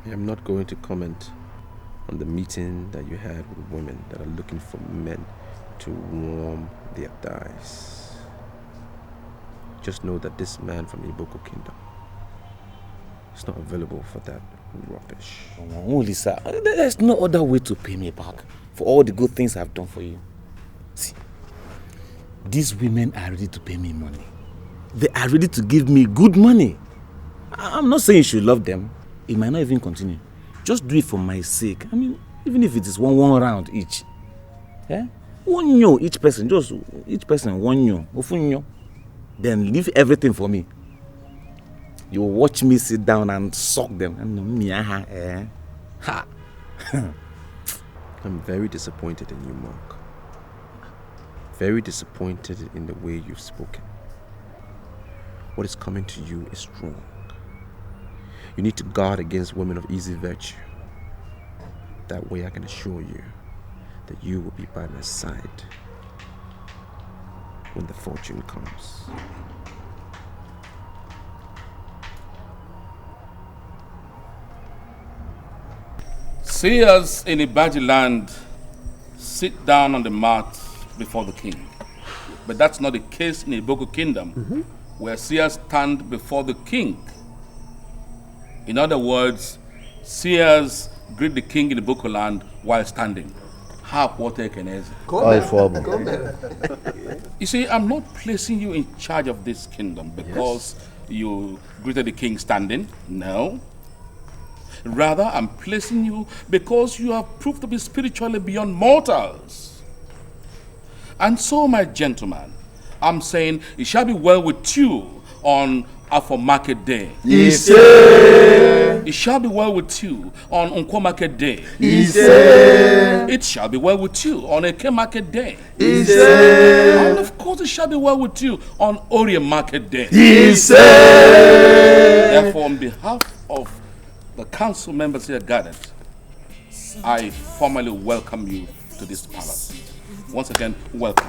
S2: I am not going to comment on the meeting that you had with women that are looking for men to warm their thighs. Just know that this man from the Iboko Kingdom is not available for that rubbish.
S5: Oh, Lisa, there's no other way to pay me back for all the good things I've done for you. See, these women are ready to pay me money. They are ready to give me good money. I'm not saying you should love them. It might not even continue. Just do it for my sake. I mean, even if it is one round each. Yeah? One nyo each person. Just each person one nyo. Then leave everything for me. You watch me sit down and suck them.
S2: I'm very disappointed in you, Mark. Very disappointed in the way you've spoken. What is coming to you is strong. You need to guard against women of easy virtue. That way I can assure you that you will be by my side when the fortune comes.
S14: Seers in Ibaji land sit down on the mat before the king. But that's not the case in Iboko Kingdom, where seers stand before the king. In other words, seers greet the king in Iboko land while standing. You see, I'm not placing you in charge of this kingdom because you greeted the king standing. No. Rather, I'm placing you because you have proved to be spiritually beyond mortals. And so, my gentleman, I'm saying it shall be well with you on are for market day.
S17: It
S14: shall be well with you on Unko market day. It shall be well with you on Eke market day. And of course it shall be well with you on Orient market day. Therefore, on behalf of the council members here gathered, I formally welcome you to this palace. Once again, welcome.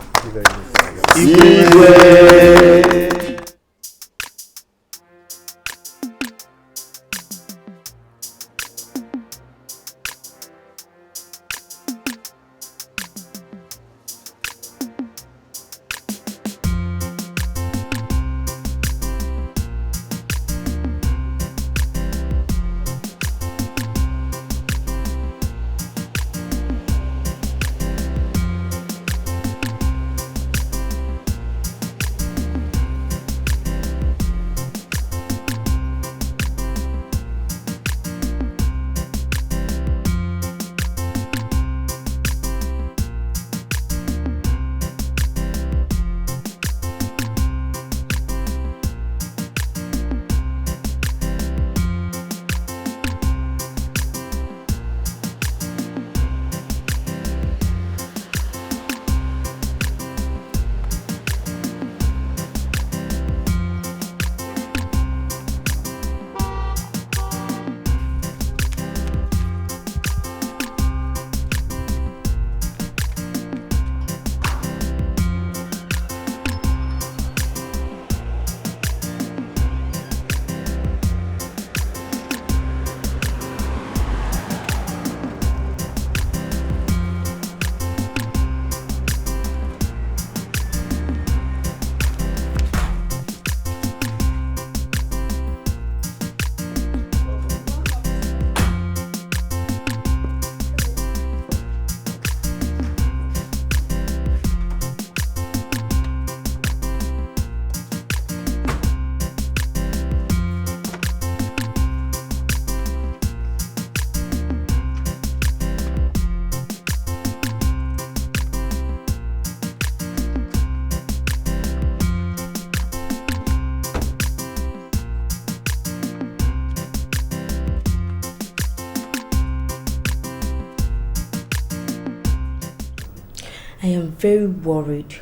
S15: I am very worried.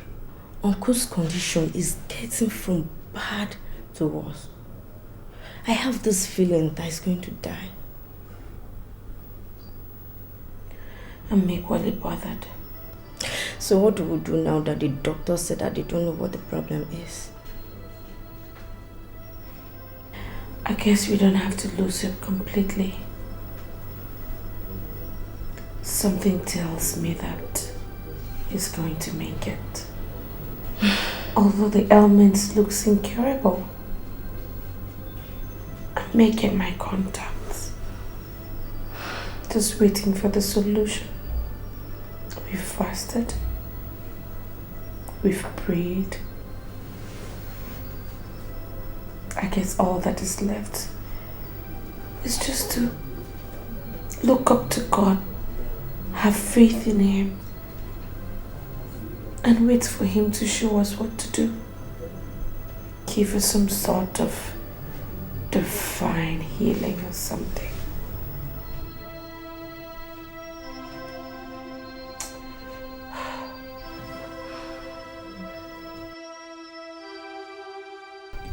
S15: Uncle's condition is getting from bad to worse. I have this feeling that he's going to die. I'm equally bothered. So what do we do now that the doctor said that they don't know what the problem is?
S16: I guess we don't have to lose him completely. Something tells me that he's going to make it. Although the ailment looks incurable. I'm making my contacts. Just waiting for the solution. We've fasted. We've prayed. I guess all that is left is just to look up to God, have faith in Him, and wait for Him to show us what to do. Give us some sort of divine healing or something.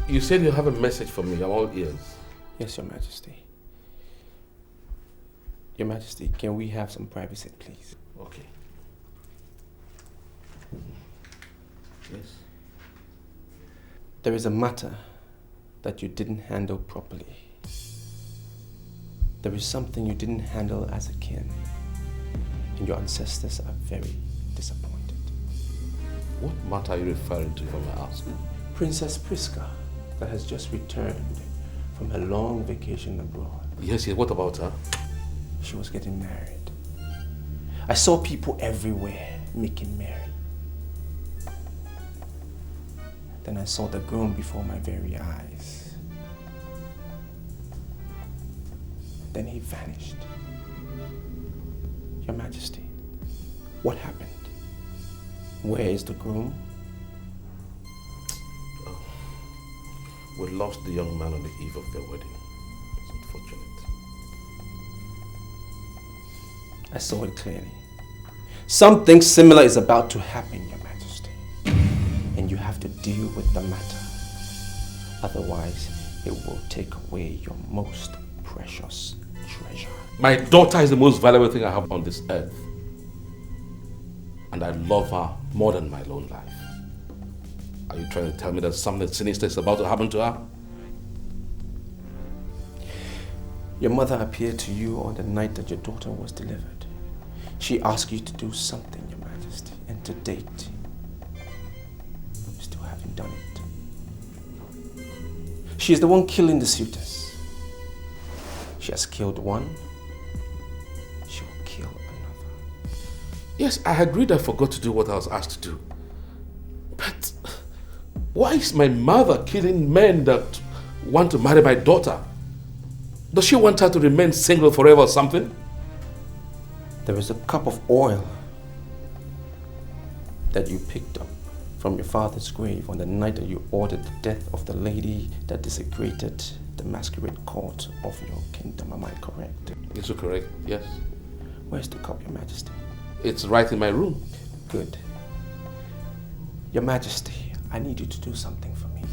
S14: You said you have a message for me. I'm all ears.
S2: Yes, Your Majesty. Your Majesty, can we have some privacy, please?
S14: Okay. Yes.
S2: There is a matter that you didn't handle properly. There is something you didn't handle as a king, and your ancestors are very disappointed.
S14: What matter are you referring to, if I may ask?
S2: Princess Priska, that has just returned from her long vacation abroad.
S14: Yes, what about her?
S2: She was getting married. I saw people everywhere making merry. Then I saw the groom before my very eyes. Then he vanished. Your Majesty, what happened? Where is the groom?
S3: We lost the young man on the eve of their wedding. It's unfortunate.
S2: I saw it clearly. Something similar is about to happen, Your Majesty. And you have to deal with the matter. Otherwise, it will take away your most precious treasure.
S3: My daughter is the most valuable thing I have on this earth. And I love her more than my own life. Are you trying to tell me that something sinister is about to happen to her?
S2: Your mother appeared to you on the night that your daughter was delivered. She asked you to do something, Your Majesty, and to date, you still haven't done it. She is the one killing the suitors. She has killed one, she will kill another.
S3: Yes, I agreed I forgot to do what I was asked to do. But why is my mother killing men that want to marry my daughter? Does she want her to remain single forever or something?
S2: There is a cup of oil that you picked up from your father's grave on the night that you ordered the death of the lady that desecrated the masquerade court of your kingdom. Am I correct?
S3: Is it correct? Yes.
S2: Where's the cup, Your Majesty?
S3: It's right in my room.
S2: Good. Your Majesty, I need you to do something for me.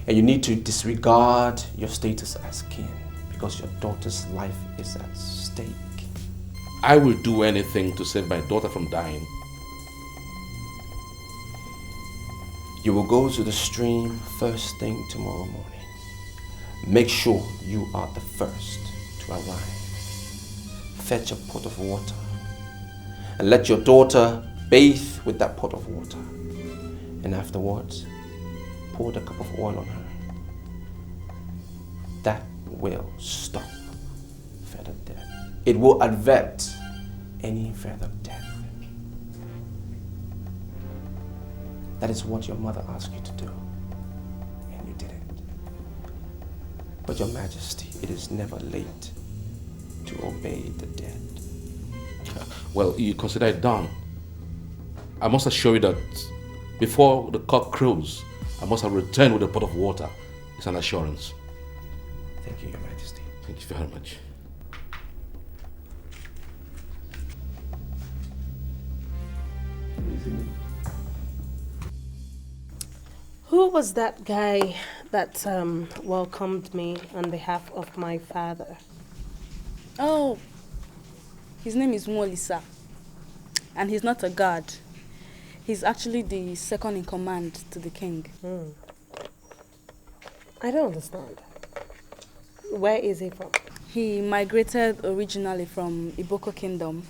S2: And you need to disregard your status as king because your daughter's life is at stake.
S3: I will do anything to save my daughter from dying.
S2: You will go to the stream first thing tomorrow morning. Make sure you are the first to arrive. Fetch a pot of water and let your daughter bathe with that pot of water. And afterwards, pour the cup of oil on her. That will stop further death. It will avert any further death. That is what your mother asked you to do, and you did it. But Your Majesty, it is never late to obey the dead.
S3: Well, you consider it done. I must assure you that before the cock crows, I must have returned with a pot of water. It's an assurance.
S2: Thank you, Your Majesty.
S3: Thank you very much.
S16: Who was that guy that welcomed me on behalf of my father?
S9: Oh, his name is Mwolisa. And he's not a guard. He's actually the second in command to the king.
S16: I don't understand. Where is he from?
S9: He migrated originally from Iboko Kingdom.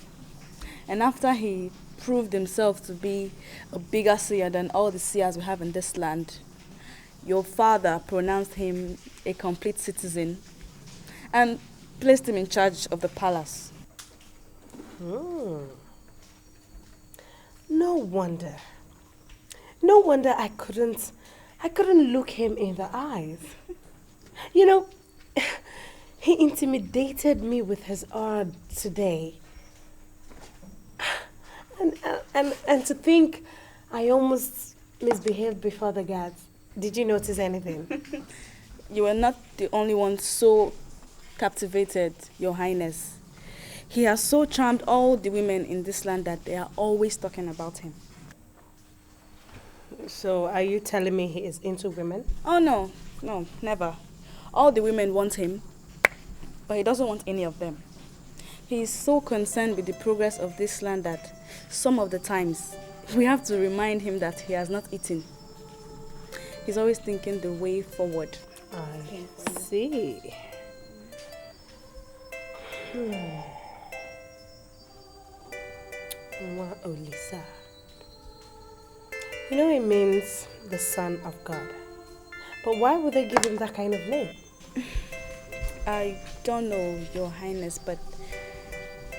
S9: And after he proved himself to be a bigger seer than all the seers we have in this land, your father pronounced him a complete citizen and placed him in charge of the palace.
S16: No wonder. No wonder I couldn't look him in the eyes. You know, he intimidated me with his art today. And to think I almost misbehaved before the guards. Did you notice anything?
S9: You were not the only one so captivated, Your Highness. He has so charmed all the women in this land that they are always talking about him.
S16: So are you telling me he is into women?
S9: Oh no, never. All the women want him, but he doesn't want any of them. He is so concerned with the progress of this land that some of the times we have to remind him that he has not eaten. He's always thinking the way forward.
S16: I see. Olisa. You know it means the Son of God. But why would they give him that kind of name?
S9: I don't know, Your Highness, but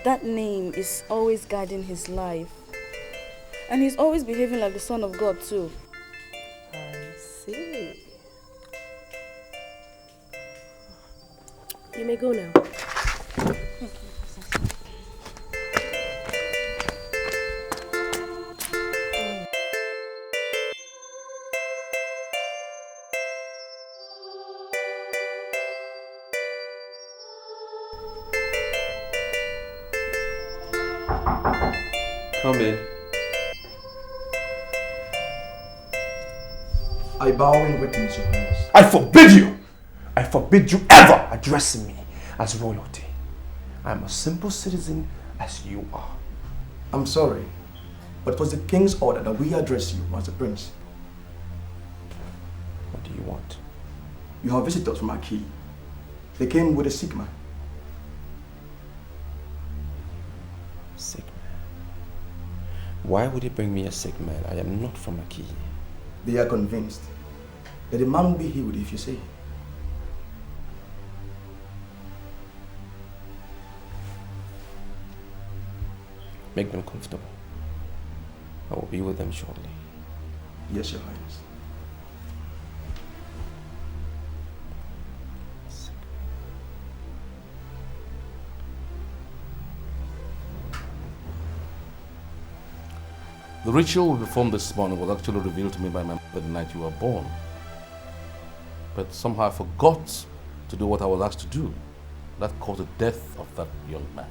S9: that name is always guiding his life. And he's always behaving like the Son of God too.
S16: I see. You may go now.
S2: Come in.
S18: I bow in witness, Your Highness. I forbid you! I forbid you ever addressing me as royalty. I am a simple citizen as you are. I'm sorry, but it was the king's order that we address you as a prince. What do you want? You have visitors from Aki. They came with a sick man.
S2: Sick man? Why would he bring me a sick man? I am not from Aki.
S18: They are convinced that the man will be healed if you say it.
S2: Make them comfortable. I will be with them shortly.
S18: Yes, Your Highness.
S3: The ritual we performed this morning was actually revealed to me by my mother the night you were born. But somehow I forgot to do what I was asked to do. That caused the death of that young man.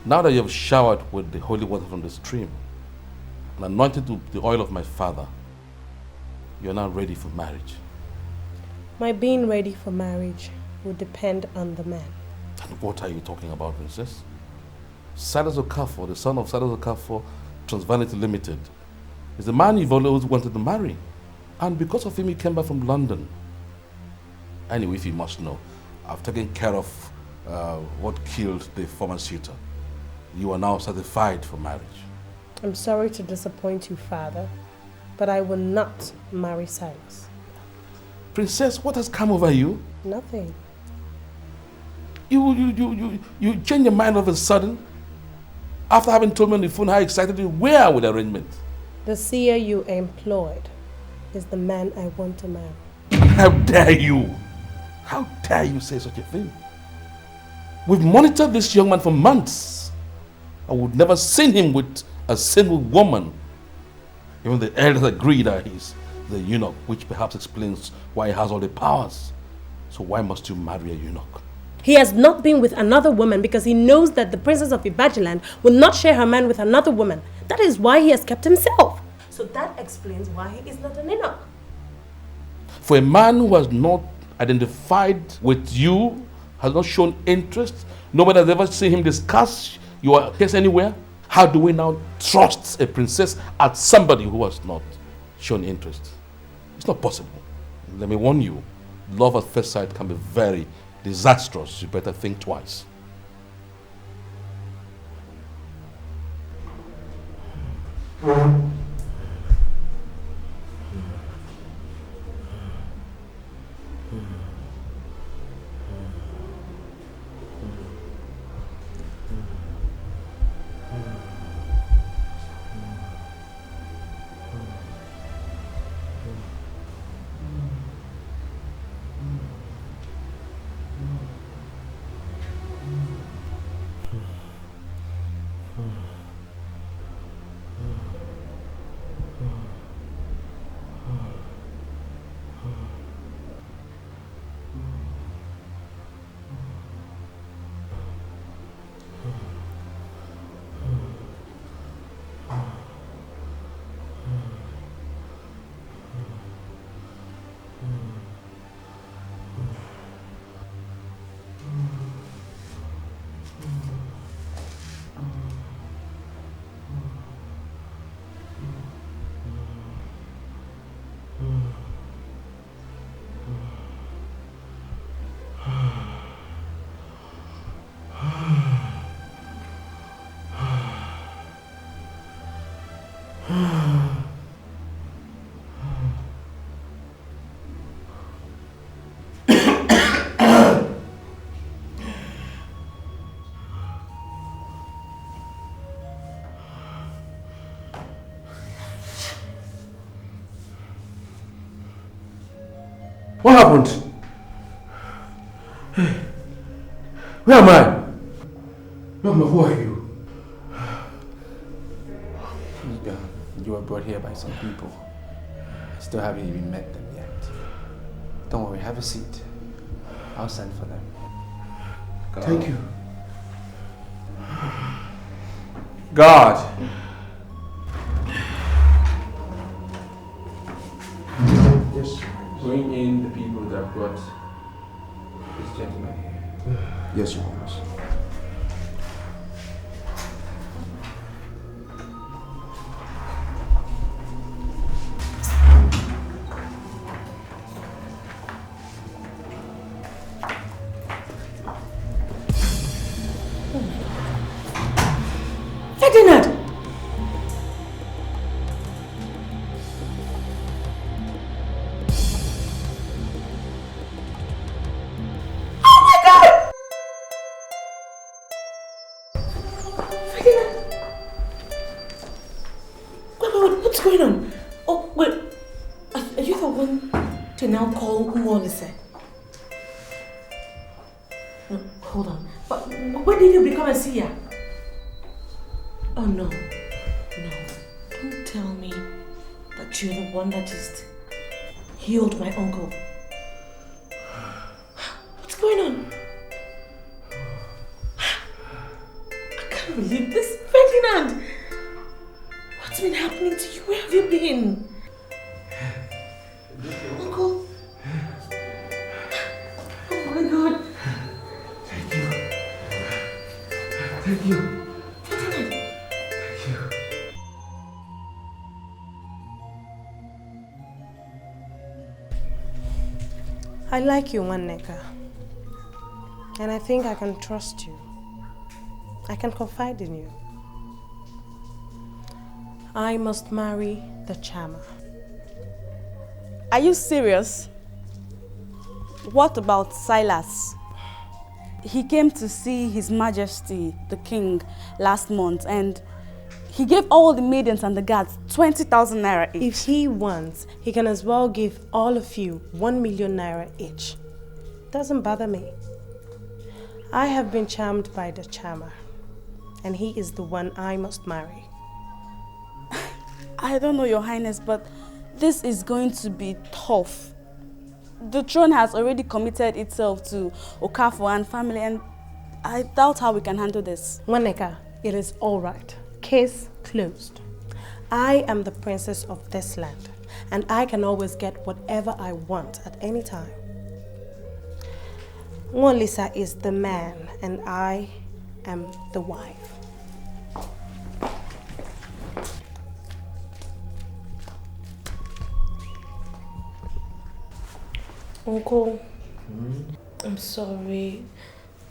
S3: Now that you have showered with the holy water from the stream and anointed with the oil of my father, you are now ready for marriage.
S16: My being ready for marriage will depend on the man.
S3: And what are you talking about, Princess? Silas Okafor, the son of Silas Okafor, Transvanity Limited, is the man you've always wanted to marry. And because of him, he came back from London. Anyway, if you must know, I've taken care of what killed the former suitor. You are now certified for marriage.
S16: I'm sorry to disappoint you, father, but I will not marry Silas.
S3: Princess, what has come over you?
S16: Nothing.
S3: You change your mind all of a sudden? After having told me on the phone how excited you were with the arrangement.
S16: The seer you employed is the man I want to marry.
S3: How dare you? How dare you say such a thing? We've monitored this young man for months. I would never seen him with a single woman. Even the elders agree that he's the eunuch, which perhaps explains why he has all the powers. So why must you marry a eunuch?
S16: He has not been with another woman because he knows that the princess of Ibajiland will not share her man with another woman. That is why he has kept himself. So that explains why he is not an eunuch.
S3: For a man who has not identified with you, has not shown interest, nobody has ever seen him discuss your case anywhere, how do we now trust a princess as somebody who has not shown interest? It's not possible. Let me warn you, love at first sight can be very disastrous. You better think twice.
S18: What happened? Hey, where am I? Mama, who are you?
S2: You were brought here by some people. I still haven't even met them yet. Don't worry, have a seat. I'll send for them.
S18: Thank you. God. Just bring in the people that brought this gentleman here.
S10: Yes, Your Highness.
S16: Ferdinand! What's going on? Oh, wait. Are you the one to now call Molisa? No, hold on. But when did you become a seer? Oh, no. No. Don't tell me that you're the one that just healed my uncle. What's going on? I can't believe this. Ferdinand! What's been happening to you? Where have you been? Uncle? Oh my God.
S18: Thank you. Thank you.
S19: I like you, Neka. And I think I can trust you. I can confide in you. I must marry the Chama.
S9: Are you serious? What about Silas? He came to see His Majesty, the King, last month, and he gave all the maidens and the guards 20,000 naira each.
S19: If he wants, he can as well give all of you 1 million naira each. Doesn't bother me. I have been charmed by the Chama, and he is the one I must marry.
S9: I don't know, Your Highness, but this is going to be tough. The throne has already committed itself to Okafor and family, and I doubt how we can handle this.
S19: Nwaneka, it is all right. Case closed. I am the princess of this land, and I can always get whatever I want at any time. Nwolisa is the man, and I am the wife.
S16: Uncle, I'm sorry,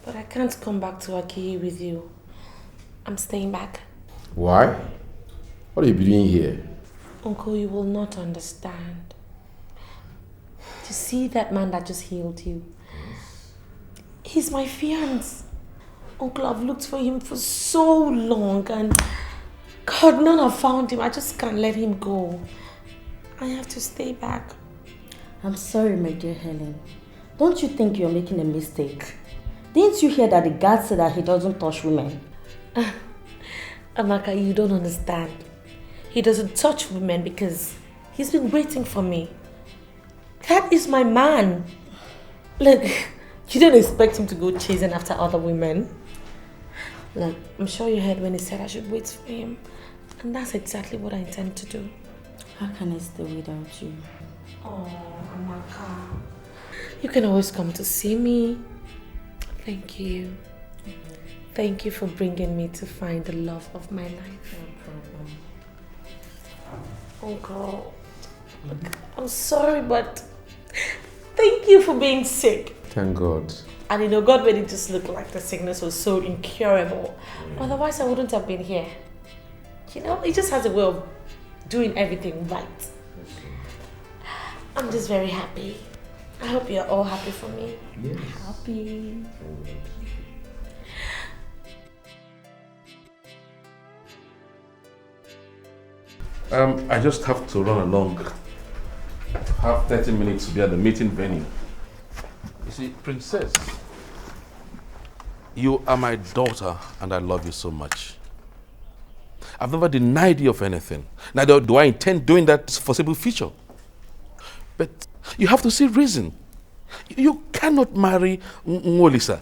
S16: but I can't come back to Akiyi with you. I'm staying back.
S18: Why? What are you doing here?
S16: Uncle, you will not understand. To see that man that just healed you, he's my fiance. Uncle, I've looked for him for so long, and God, none have found him. I just can't let him go. I have to stay back.
S15: I'm sorry, my dear Helen. Don't you think you're making a mistake? Didn't you hear that the guard said that he doesn't touch women?
S16: Amaka, you don't understand. He doesn't touch women because he's been waiting for me. That is my man. Look, you don't expect him to go chasing after other women. Look, I'm sure you heard when he said I should wait for him. And that's exactly what I intend to do.
S15: How can I stay without you?
S16: Oh, Amaka. You can always come to see me. Thank you. Thank you for bringing me to find the love of my life. No problem. Uncle, I'm sorry, but thank you for being sick.
S18: Thank God.
S16: And you know, God made it just look like the sickness was so incurable. Otherwise, I wouldn't have been here. You know, He just has a way of doing everything right. I'm just very happy. I hope you're all happy for me.
S18: Yes.
S16: Happy.
S14: I just have to run along. I have 30 minutes to be at the meeting venue. You see, Princess, you are my daughter and I love you so much. I've never denied you of anything. Neither do I intend doing that foreseeable future. But you have to see reason. You cannot marry Nwolisa.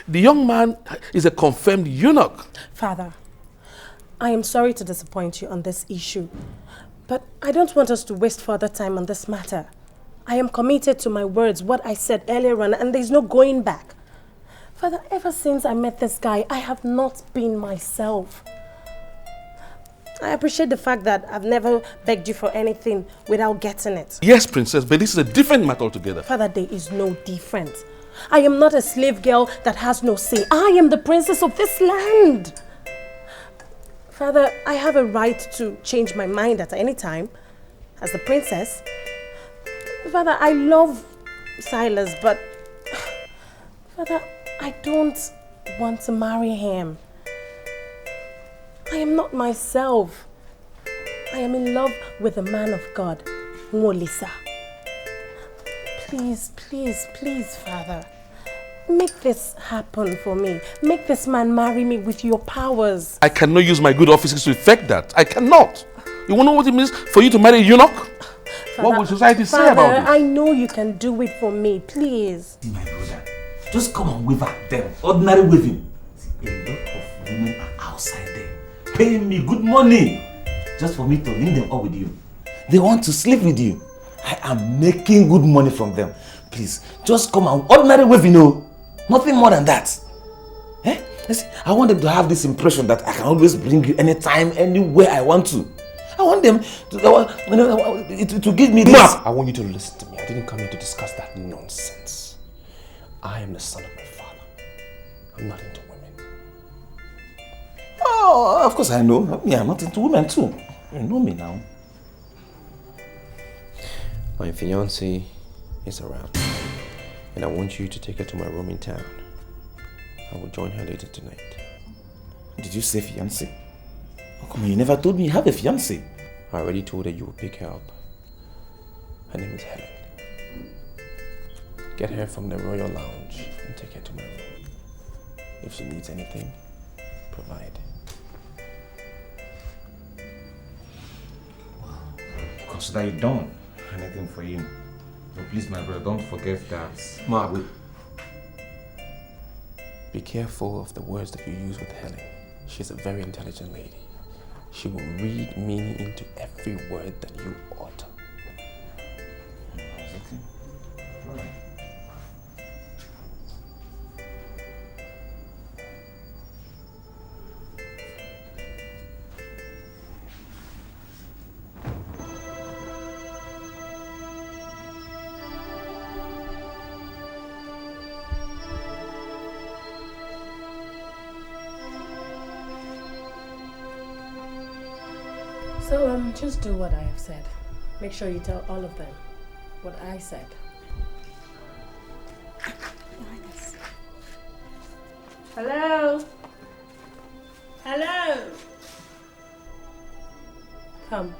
S14: The young man is a confirmed eunuch.
S13: Father,
S19: I am sorry to disappoint you on this issue, but I don't want us to waste further time on this matter. I am committed to my words, what I said earlier on, and there's no going back. Father, ever since I met this guy, I have not been myself. I appreciate the fact that I've never begged you for anything without getting it.
S14: Yes, princess, but this is a different matter altogether.
S19: Father, there is no difference. I am not a slave girl that has no say. I am the princess of this land. Father, I have a right to change my mind at any time as the princess. Father, I love Silas, but Father, I don't want to marry him. I am not myself. I am in love with a man of God, Mwolisa. Please, please, please, Father, make this happen for me. Make this man marry me with your powers.
S14: I cannot use my good offices to effect that. I cannot. You want to know what it means for you to marry a eunuch?
S19: Father,
S14: what will society say about it?
S19: I know you can do it for me, please.
S8: See, my brother, just come and wave at them. Ordinary waving. See, a lot of women are outside there, paying me good money just for me to link them up with you. They want to sleep with you. I am making good money from them. Please, just come and ordinary waving, no. Nothing more than that. Eh? See, I want them to have this impression that I can always bring you anytime, anywhere I want to. I want them to give me this.
S18: I want you to listen to me. I didn't come here to discuss that nonsense. I am the son of my father. I'm not into women.
S8: Oh, of course I know. Yeah, I'm not into women too. You know me now.
S18: My fiance is around, and I want you to take her to my room in town. I will join her later tonight.
S8: Did you say fiance? How come you never told me you have a fiance?
S18: I already told her you will pick her up. Her name is Helen. Get her from the Royal Lounge and take her to my room. If she needs anything, provide.
S8: Consider you done. Anything for you. But please, my brother, don't forget that.
S18: Ma, wait. Be careful of the words that you use with Helen. She's a very intelligent lady. She will read meaning into every word that you utter.
S8: Okay. All right.
S19: So, just do what I have said. Make sure you tell all of them what I said. Hello? Hello? Come.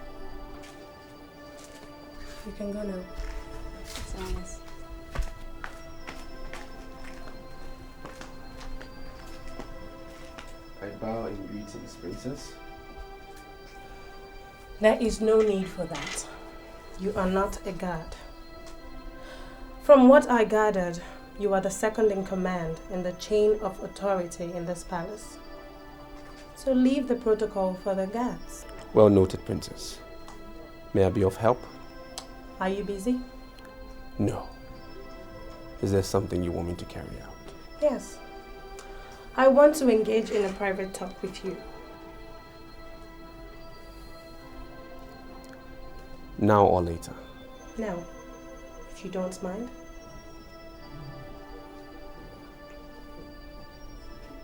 S19: You can go now.
S9: Thanks.
S18: I bow in greetings, princess.
S19: There is no need for that. You are not a guard. From what I gathered, you are the second in command in the chain of authority in this palace. So leave the protocol for the guards.
S18: Well noted, princess. May I be of help?
S19: Are you busy?
S18: No. Is there something you want me to carry out?
S19: Yes. I want to engage in a private talk with you.
S18: Now or later?
S19: Now, if you don't mind.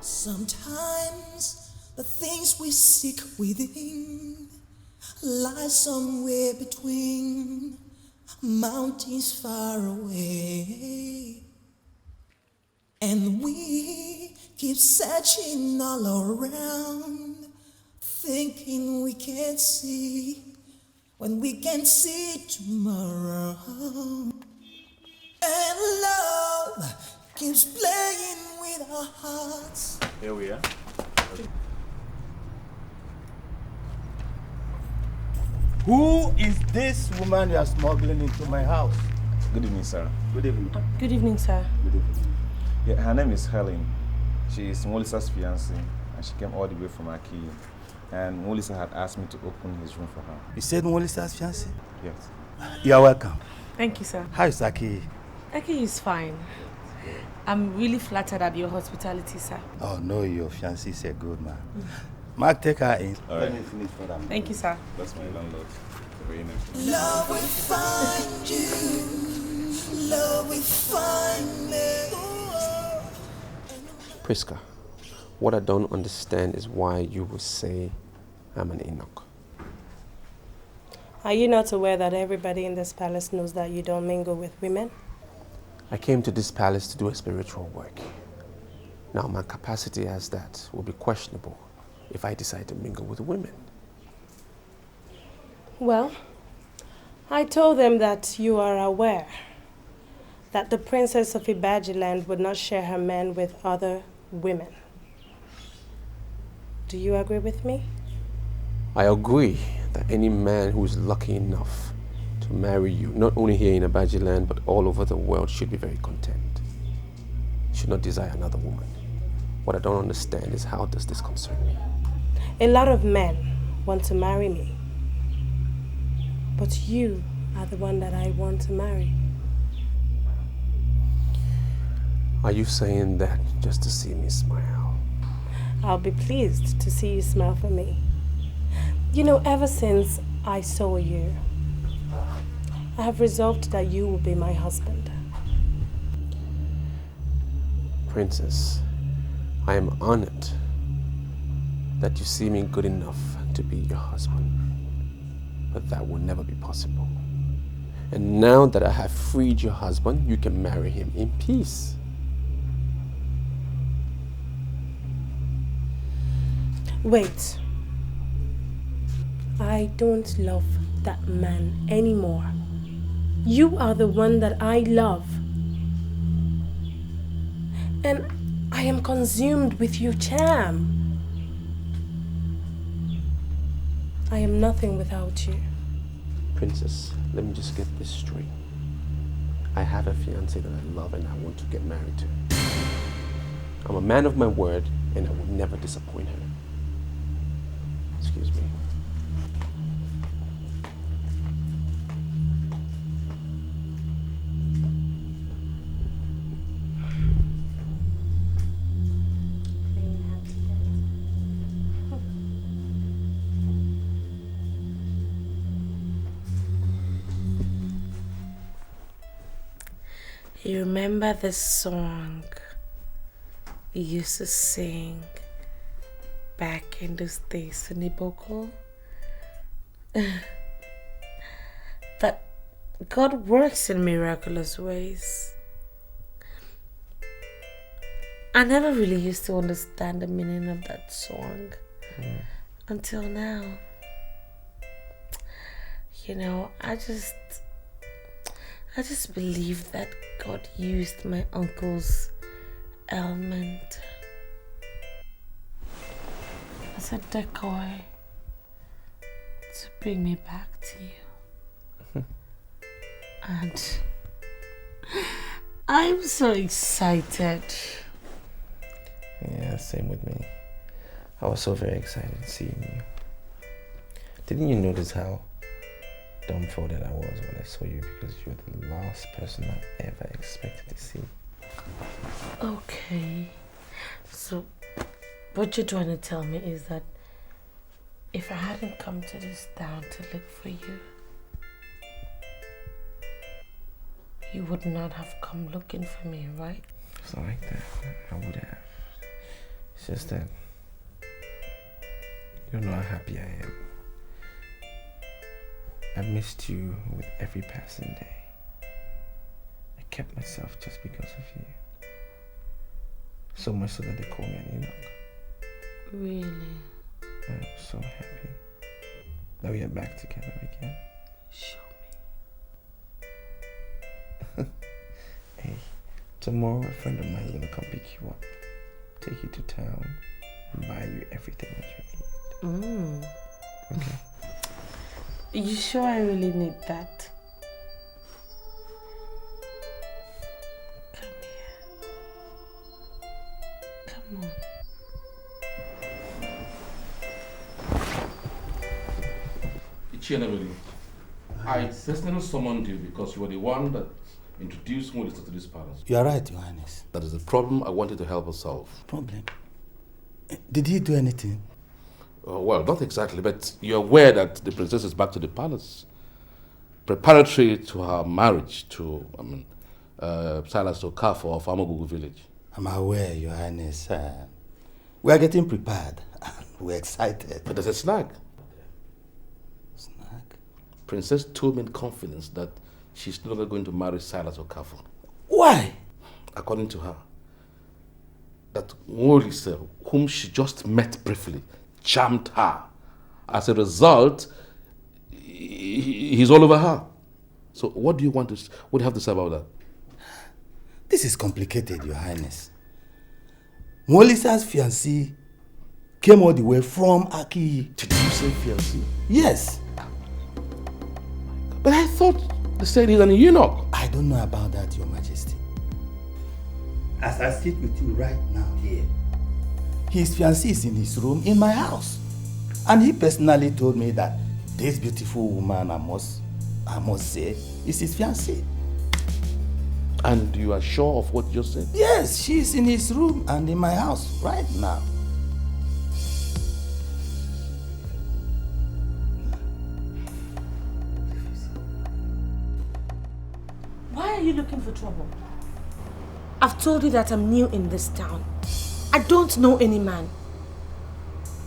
S20: Sometimes the things we seek within lie somewhere between mountains far away, and we keep searching all around, thinking we can't see when we can see tomorrow. And love keeps playing with our hearts.
S8: Here we are.
S5: Who is this woman you are smuggling into my house?
S8: Good evening, sir.
S5: Good evening.
S19: Good evening, sir.
S8: Good evening. Yeah, her name is Helen. She is Molisa's fiance, and she came all the way from Aki
S21: and Molisa had asked me to open his room for her.
S5: You said Molisa's fiance?
S21: Yes.
S5: You are welcome.
S16: Thank you, sir.
S5: How is Aki?
S16: Aki is fine. I'm really flattered at your hospitality, sir.
S5: Oh no, your fiancé is a good man. Mark, take her in.
S21: All
S5: Let
S21: right.
S5: me finish for them.
S16: Thank you, sir.
S21: That's my landlord. Very nice.
S20: Love will find you. Love will find me.
S2: Priska, what I don't understand is why you would say I'm an Enoch.
S19: Are you not aware that everybody in this palace knows that you don't mingle with women?
S2: I came to this palace to do a spiritual work. Now, my capacity as that will be questionable if I decide to mingle with women.
S19: Well, I told them that you are aware that the princess of Ibajiland would not share her man with other women. Do you agree with me?
S2: I agree that any man who is lucky enough to marry you, not only here in Abajiland, but all over the world, should be very content. Should not desire another woman. What I don't understand is how does this concern me?
S19: A lot of men want to marry me. But you are the one that I want to marry.
S2: Are you saying that just to see me smile?
S19: I'll be pleased to see you smile for me. You know, ever since I saw you, I have resolved that you will be my husband.
S2: Princess, I am honored that you see me good enough to be your husband. But that will never be possible. And now that I have freed your husband, you can marry him in peace.
S19: Wait. I don't love that man anymore. You are the one that I love. And I am consumed with your charm. I am nothing without you.
S2: Princess, let me just get this straight. I have a fiance that I love and I want to get married to. I'm a man of my word and I will never disappoint her. Excuse me.
S16: You remember this song we used to sing back in those days in Iboko? That God works in miraculous ways. I never really used to understand the meaning of that song until now. You know, I just believe that God used my uncle's ailment as a decoy to bring me back to you. And I'm so excited.
S2: Yeah, same with me. I was so very excited seeing you. Didn't you notice how dumbfounded I was when I saw you, because you're the last person I ever expected to see?
S16: Okay. So, what you're trying to tell me is that if I hadn't come to this town to look for you, you would not have come looking for me, right?
S2: It's not like that. I would have. It's just that you don't know how happy I am. I missed you with every passing day. I kept myself just because of you. So much so that they call me an Enoch.
S16: Really?
S2: I'm so happy that we are back together again.
S16: Show
S2: me. Hey, tomorrow a friend of mine is gonna come pick you up, take you to town, and buy you everything that you need. Okay.
S16: You sure I really need that? Come here. Come on.
S14: Chienabili, I personally summoned you because you were the one that introduced Melissa to this palace.
S5: You are right, Your Highness.
S14: That is a problem I wanted to help us solve.
S5: Problem? Did he do anything?
S14: Well, not exactly, but you're aware that the princess is back to the palace, preparatory to her marriage to, Silas Okafor of Amogugu village.
S5: I'm aware, Your Highness. We are getting prepared. We're excited.
S14: But there's a snag.
S5: Snag?
S14: Princess told me in confidence that she's no longer going to marry Silas Okafor.
S5: Why?
S14: According to her, that Melissa, whom she just met briefly, charmed her. As a result, he's all over her. So what do you have to say about that?
S5: This is complicated, Your Highness. Melissa's fiancé came all the way from Aki.
S14: Did you say fiancé?
S5: Yes.
S14: But I thought they said he's an eunuch.
S5: I don't know about that, Your Majesty. As I sit with you right now here, his fiancé is in his room in my house. And he personally told me that this beautiful woman, I must say, is his fiancé.
S14: And you are sure of what you just said?
S5: Yes, she's in his room and in my house right now.
S16: Why are you looking for trouble? I've told you that I'm new in this town. I don't know any man.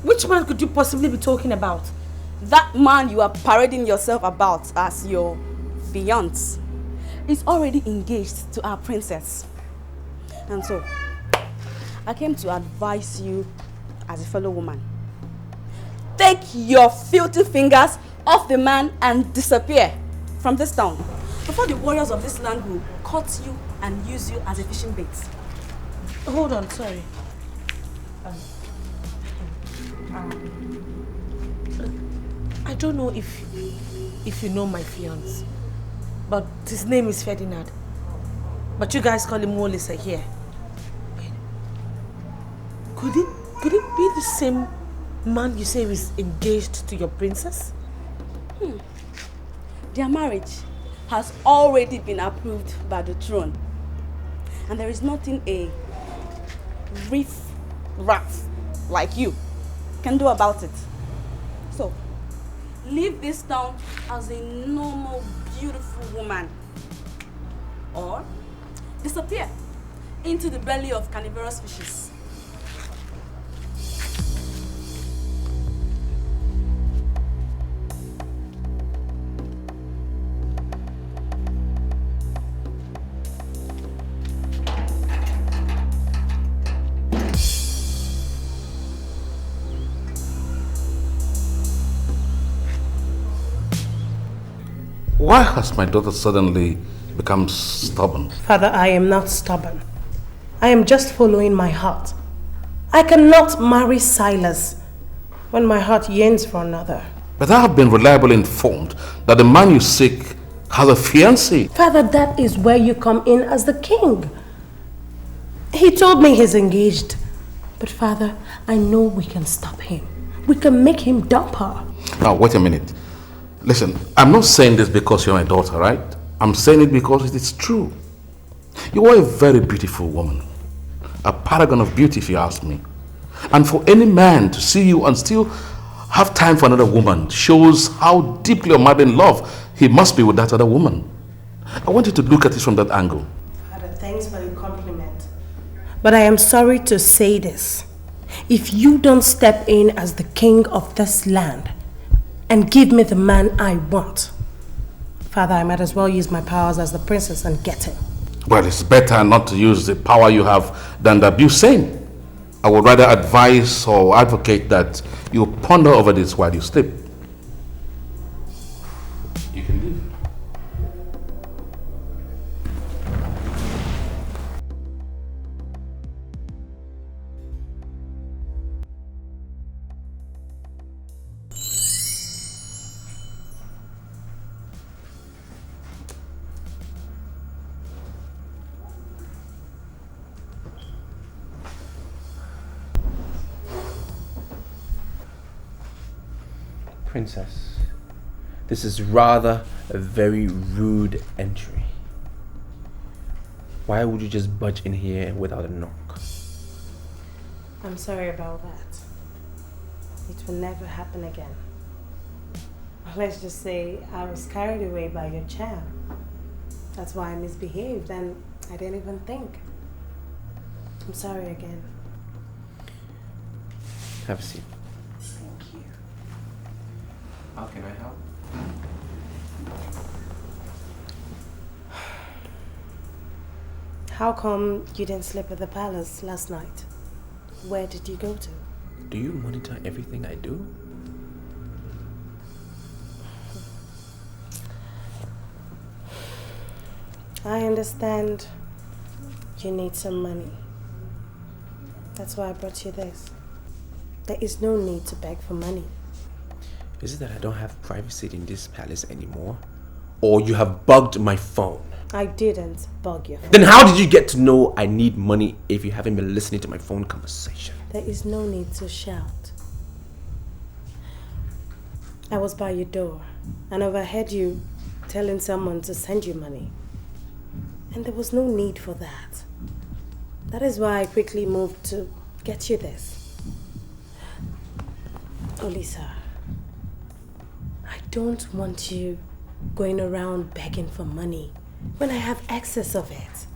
S16: Which man could you possibly be talking about?
S9: That man you are parading yourself about as your fiance is already engaged to our princess. And so, I came to advise you as a fellow woman. Take your filthy fingers off the man and disappear from this town before the warriors of this land will cut you and use you as a fishing bait.
S16: Hold on, sorry. I don't know if you know my fiance, but his name is Ferdinand. But you guys call him Melissa here. Could it be the same man you say is engaged to your princess?
S9: Their marriage has already been approved by the throne. And there is nothing a riff-raff like you can do about it. So, leave this town as a normal, beautiful woman. Or disappear into the belly of carnivorous fishes.
S14: Why has my daughter suddenly become stubborn?
S19: Father, I am not stubborn. I am just following my heart. I cannot marry Silas when my heart yearns for another.
S14: But I have been reliably informed that the man you seek has a fiancé.
S19: Father, that is where you come in as the king. He told me he's engaged. But Father, I know we can stop him. We can make him dump her.
S14: Now, wait a minute. Listen, I'm not saying this because you're my daughter, right? I'm saying it because it is true. You are a very beautiful woman. A paragon of beauty, if you ask me. And for any man to see you and still have time for another woman shows how deeply or madly in love he must be with that other woman. I want you to look at it from that angle.
S19: Father, thanks for the compliment. But I am sorry to say this. If you don't step in as the king of this land and give me the man I want, Father, I might as well use my powers as the princess and get him.
S14: Well, it's better not to use the power you have than to abuse same. I would rather advise or advocate that you ponder over this while you sleep. You can leave.
S18: Princess, This is rather a very rude entry. Why would you just budge in here without a knock?
S19: I'm sorry about that. It will never happen again. Let's just say I was carried away by your charm. That's why I misbehaved and I didn't even think. I'm sorry again.
S18: Have a seat.
S19: Thank you.
S18: How can I help?
S19: How come you didn't sleep at the palace last night? Where did you go to?
S18: Do you monitor everything I do?
S19: I understand you need some money. That's why I brought you this. There is no need to beg for money.
S18: Is it that I don't have privacy in this palace anymore? Or you have bugged my phone?
S19: I didn't bug your phone.
S18: Then how did you get to know I need money if you haven't been listening to my phone conversation?
S19: There is no need to shout. I was by your door and overheard you telling someone to send you money. And there was no need for that. That is why I quickly moved to get you this. Olisa, I don't want you going around begging for money when I have excess of it.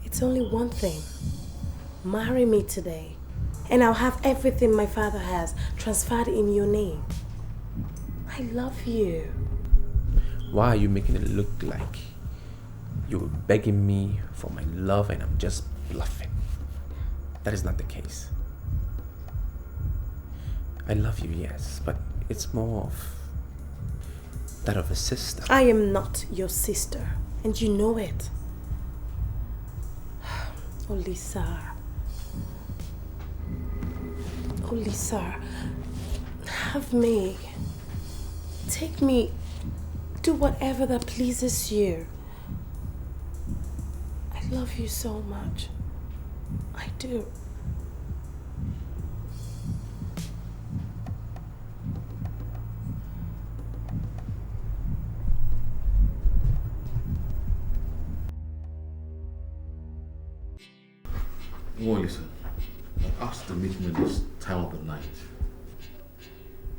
S19: It's only one thing. Marry me today, and I'll have everything my father has transferred in your name. I love you.
S18: Why are you making it look like you're begging me for my love and I'm just bluffing? That is not the case. I love you, yes, but it's more of that of a sister.
S19: I am not your sister, and you know it. Olisa. Olisa, have me. Take me. Do whatever that pleases you. I love you so much. I do.
S3: Well, listen, I asked to meet me this time of the night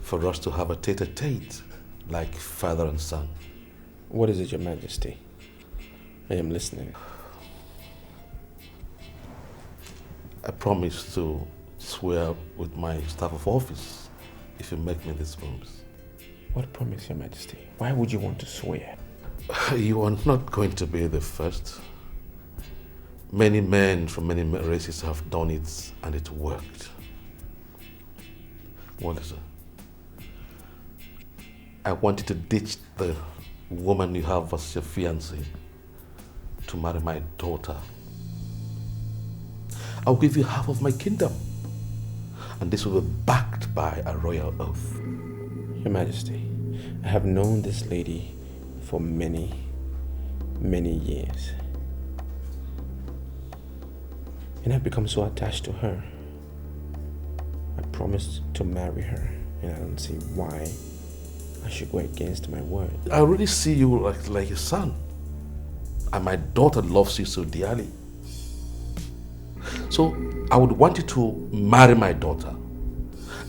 S3: for us to have a tete-a-tete like father and son.
S18: What is it, Your Majesty? I am listening.
S3: I promise to swear with my staff of office if you make me this promise.
S18: What promise, Your Majesty? Why would you want to swear?
S3: You are not going to be the first. Many men from many races have done it and it worked. What is it? I want you to ditch the woman you have as your fiance to marry my daughter. I'll give you half of my kingdom, and this will be backed by a royal oath.
S18: Your Majesty, I have known this lady for many, many years. And I've become so attached to her. I promised to marry her, and I don't see why I should go against my word.
S3: I really see you like a son. And my daughter loves you so dearly. So I would want you to marry my daughter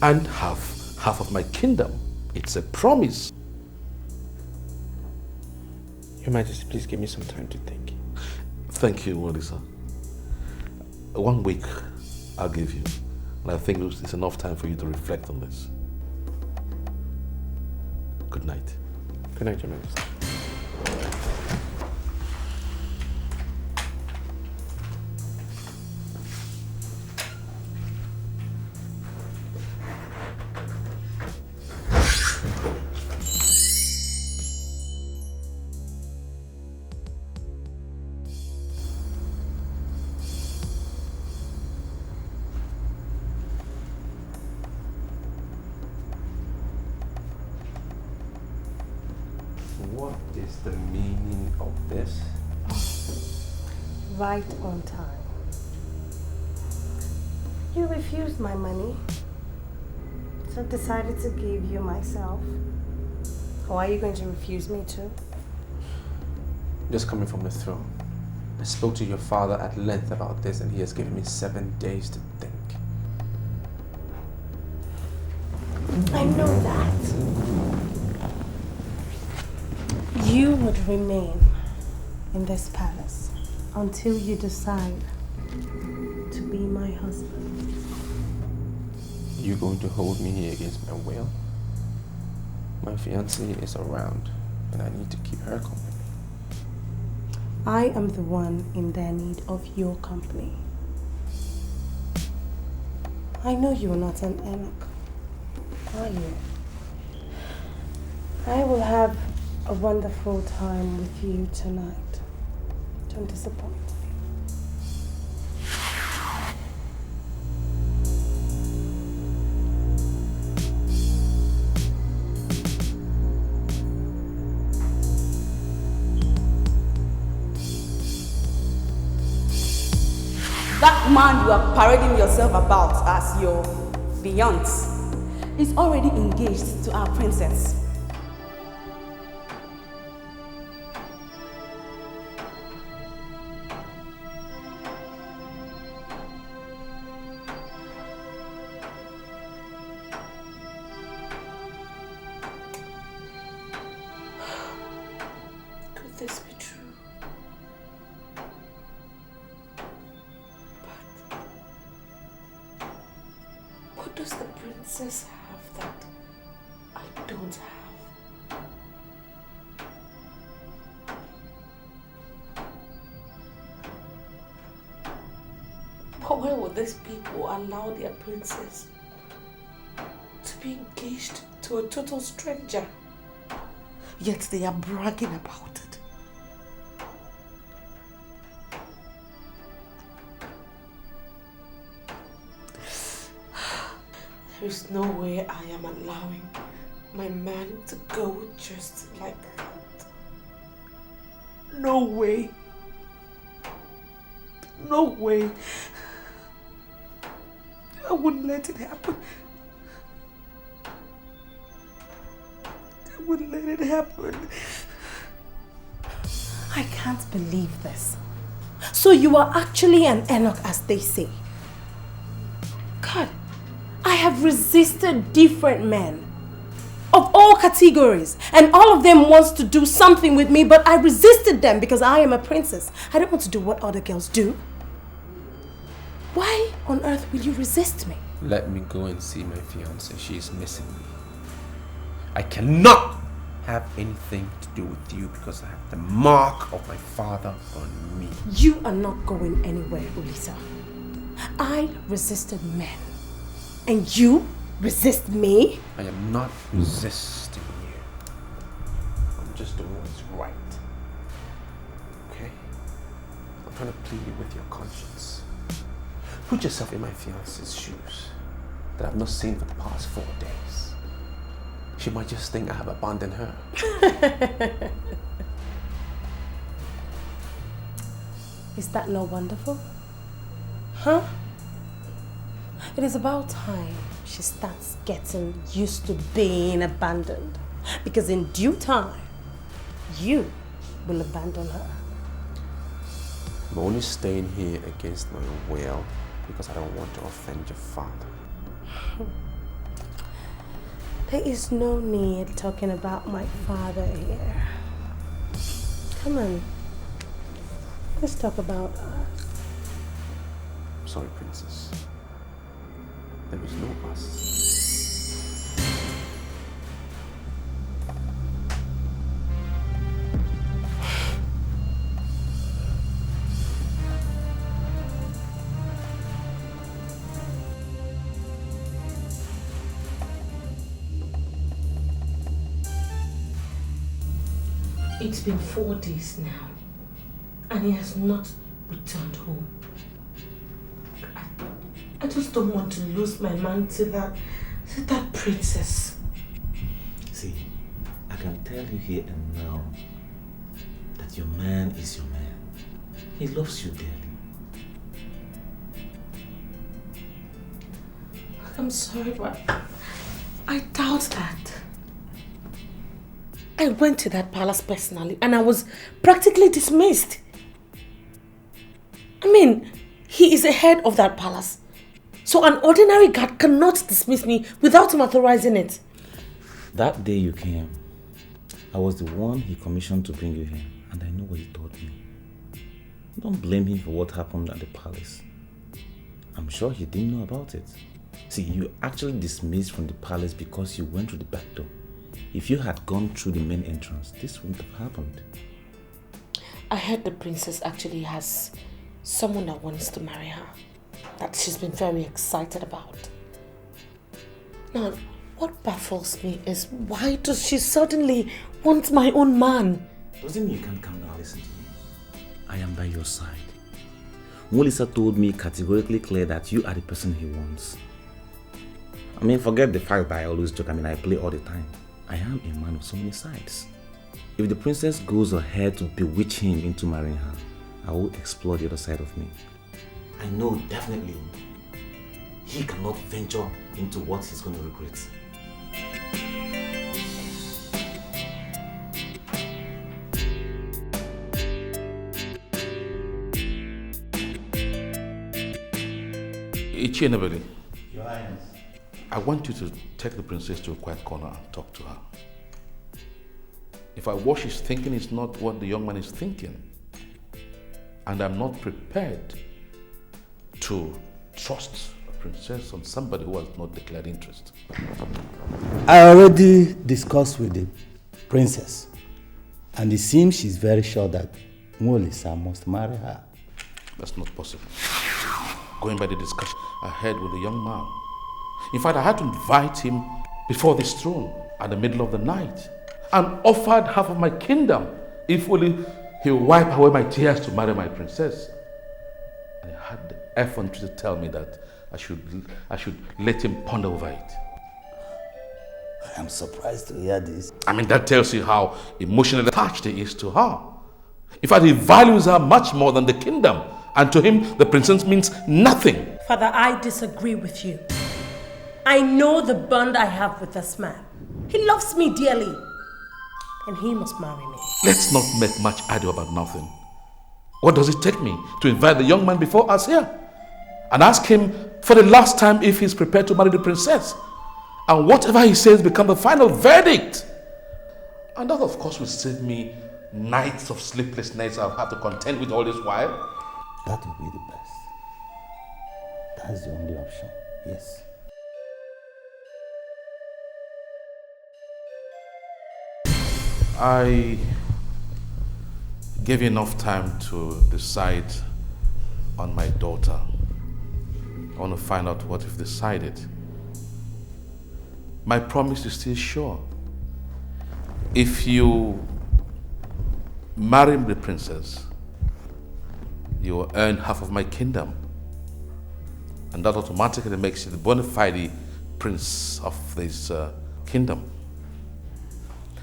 S3: and have half of my kingdom. It's a promise.
S18: Your Majesty, please give me some time to think.
S3: Thank you, Olisa. 1 week I'll give you. And I think it's enough time for you to reflect on this. Good night.
S18: Good night, Your Majesty. What is the meaning of this?
S19: Right on time. You refused my money, So I've decided to give you myself. Or are you going to refuse me too?
S2: Just coming from the throne. I spoke to your father at length about this and he has given me 7 days to think.
S19: I know that. You would remain in this palace until you decide to be my husband.
S2: Are you going to hold me here against my will? My fiance is around and I need to keep her company.
S19: I am the one in their need of your company. I know you are not an eunuch, are you? I will have a wonderful time with you tonight. Don't disappoint me.
S4: That man you are parading yourself about as your fiance is already engaged to our princess.
S16: Could this be true? What does the princess have that I don't have? But why would these people allow their princess to be engaged to a total stranger? Yet they are bragging about it. There is no way I am allowing my man to go just like that. No way. No way. I wouldn't let it happen. I wouldn't let it happen.
S19: I can't believe this. So you are actually an eunuch, as they say. God, I have resisted different men of all categories, and all of them wants to do something with me, but I resisted them because I am a princess. I don't want to do what other girls do. Why on earth will you resist me?
S2: Let me go and see my fiancée. She is missing me. I cannot have anything to do with you because I have the mark of my father on me.
S19: You are not going anywhere, Ulisa. I resisted men. And you resist me?
S2: I am not resisting you. I'm just doing what's right. Okay? I'm trying to plead with your conscience. Put yourself in my fiance's shoes that I've not seen for the past 4 days. She might just think I have abandoned her.
S19: Is that not wonderful? Huh? It is about time she starts getting used to being abandoned. Because in due time, you will abandon her.
S2: I'm only staying here against my will because I don't want to offend your father.
S19: There is no need talking about my father here. Come on. Let's talk about us.
S2: I'm sorry, princess. There is no us.
S16: It's been 4 days now, and he has not returned home. I just don't want to lose my man to that princess.
S8: See, I can tell you here and now that your man is your man. He loves you dearly.
S16: I'm sorry, but I doubt that. I went to that palace personally and I was practically dismissed. I mean, he is the head of that palace. So an ordinary guard cannot dismiss me without him authorizing it.
S7: That day you came, I was the one he commissioned to bring you here, and I know what he told me. Don't blame him for what happened at the palace. I'm sure he didn't know about it. See, you actually dismissed from the palace because you went through the back door. If you had gone through the main entrance, this wouldn't have happened.
S16: I heard the princess actually has someone that wants to marry her, that she's been very excited about. Now, what baffles me is why does she suddenly want my own man?
S7: Doesn't mean you can't calm down, listen to me. I am by your side. Molisa told me categorically clear that you are the person he wants. I mean, forget the fact that I always joke. I mean, I play all the time. I am a man of so many sides. If the princess goes ahead to bewitch him into marrying her, I will explore the other side of me. I know definitely he cannot venture into what he's going to regret.
S3: Ichinabeli,
S5: Your Highness.
S3: I want you to take the princess to a quiet corner and talk to her. If what she's thinking is not what the young man is thinking, and I'm not prepared to trust a princess on somebody who has not declared interest.
S5: I already discussed with the princess, and it seems she's very sure that Molisa must marry her.
S3: That's not possible. Going by the discussion I had with the young man. In fact, I had to invite him before this throne at the middle of the night and offered half of my kingdom if only he would wipe away my tears to marry my princess. And he had the effrontery to tell me that I should let him ponder over it.
S5: I'm surprised to hear this.
S3: I mean, that tells you how emotionally attached he is to her. In fact, he values her much more than the kingdom. And to him, the princess means nothing.
S19: Father, I disagree with you. I know the bond I have with this man. He loves me dearly. And he must marry me.
S3: Let's not make much ado about nothing. What does it take me to invite the young man before us here and ask him for the last time if he's prepared to marry the princess? And whatever he says become the final verdict. And that, of course, will save me nights of sleepless nights I'll have to contend with all this while.
S5: That will be the best. That's the only option, yes.
S3: I gave you enough time to decide on my daughter. I want to find out what you've decided. My promise is still sure. If you marry the princess, you will earn half of my kingdom. And that automatically makes you the bona fide prince of this kingdom.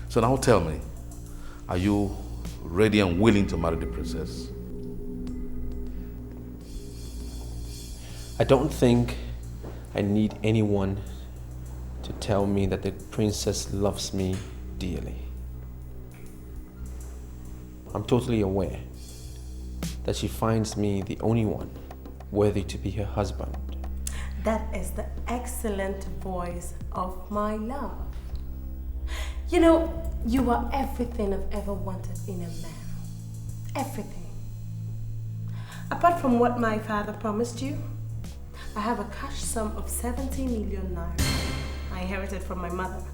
S3: So now tell me, are you ready and willing to marry the princess?
S2: I don't think I need anyone to tell me that the princess loves me dearly. I'm totally aware that she finds me the only one worthy to be her husband.
S19: That is the excellent voice of my love. You know, you are everything I've ever wanted in a man. Everything. Apart from what my father promised you, I have a cash sum of 70 million naira. I inherited from my mother.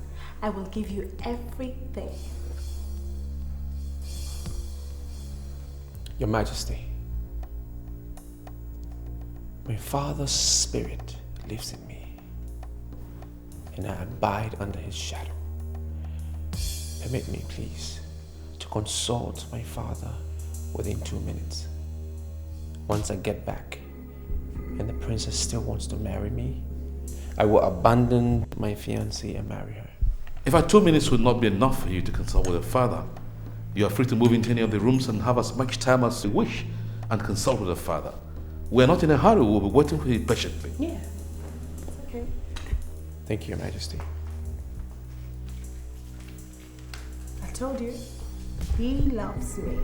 S19: I will give you everything.
S2: Your Majesty, my father's spirit lives in me, and I abide under his shadow. Permit me, please, to consult my father within 2 minutes. Once I get back, and the princess still wants to marry me, I will abandon my fiance and marry her.
S3: In fact, 2 minutes would not be enough for you to consult with your father. You are free to move into any of the rooms and have as much time as you wish and consult with your father. We're not in a hurry, we'll be waiting for you patiently.
S19: Yeah, it's okay.
S2: Thank you, Your Majesty.
S19: told you, he loves me.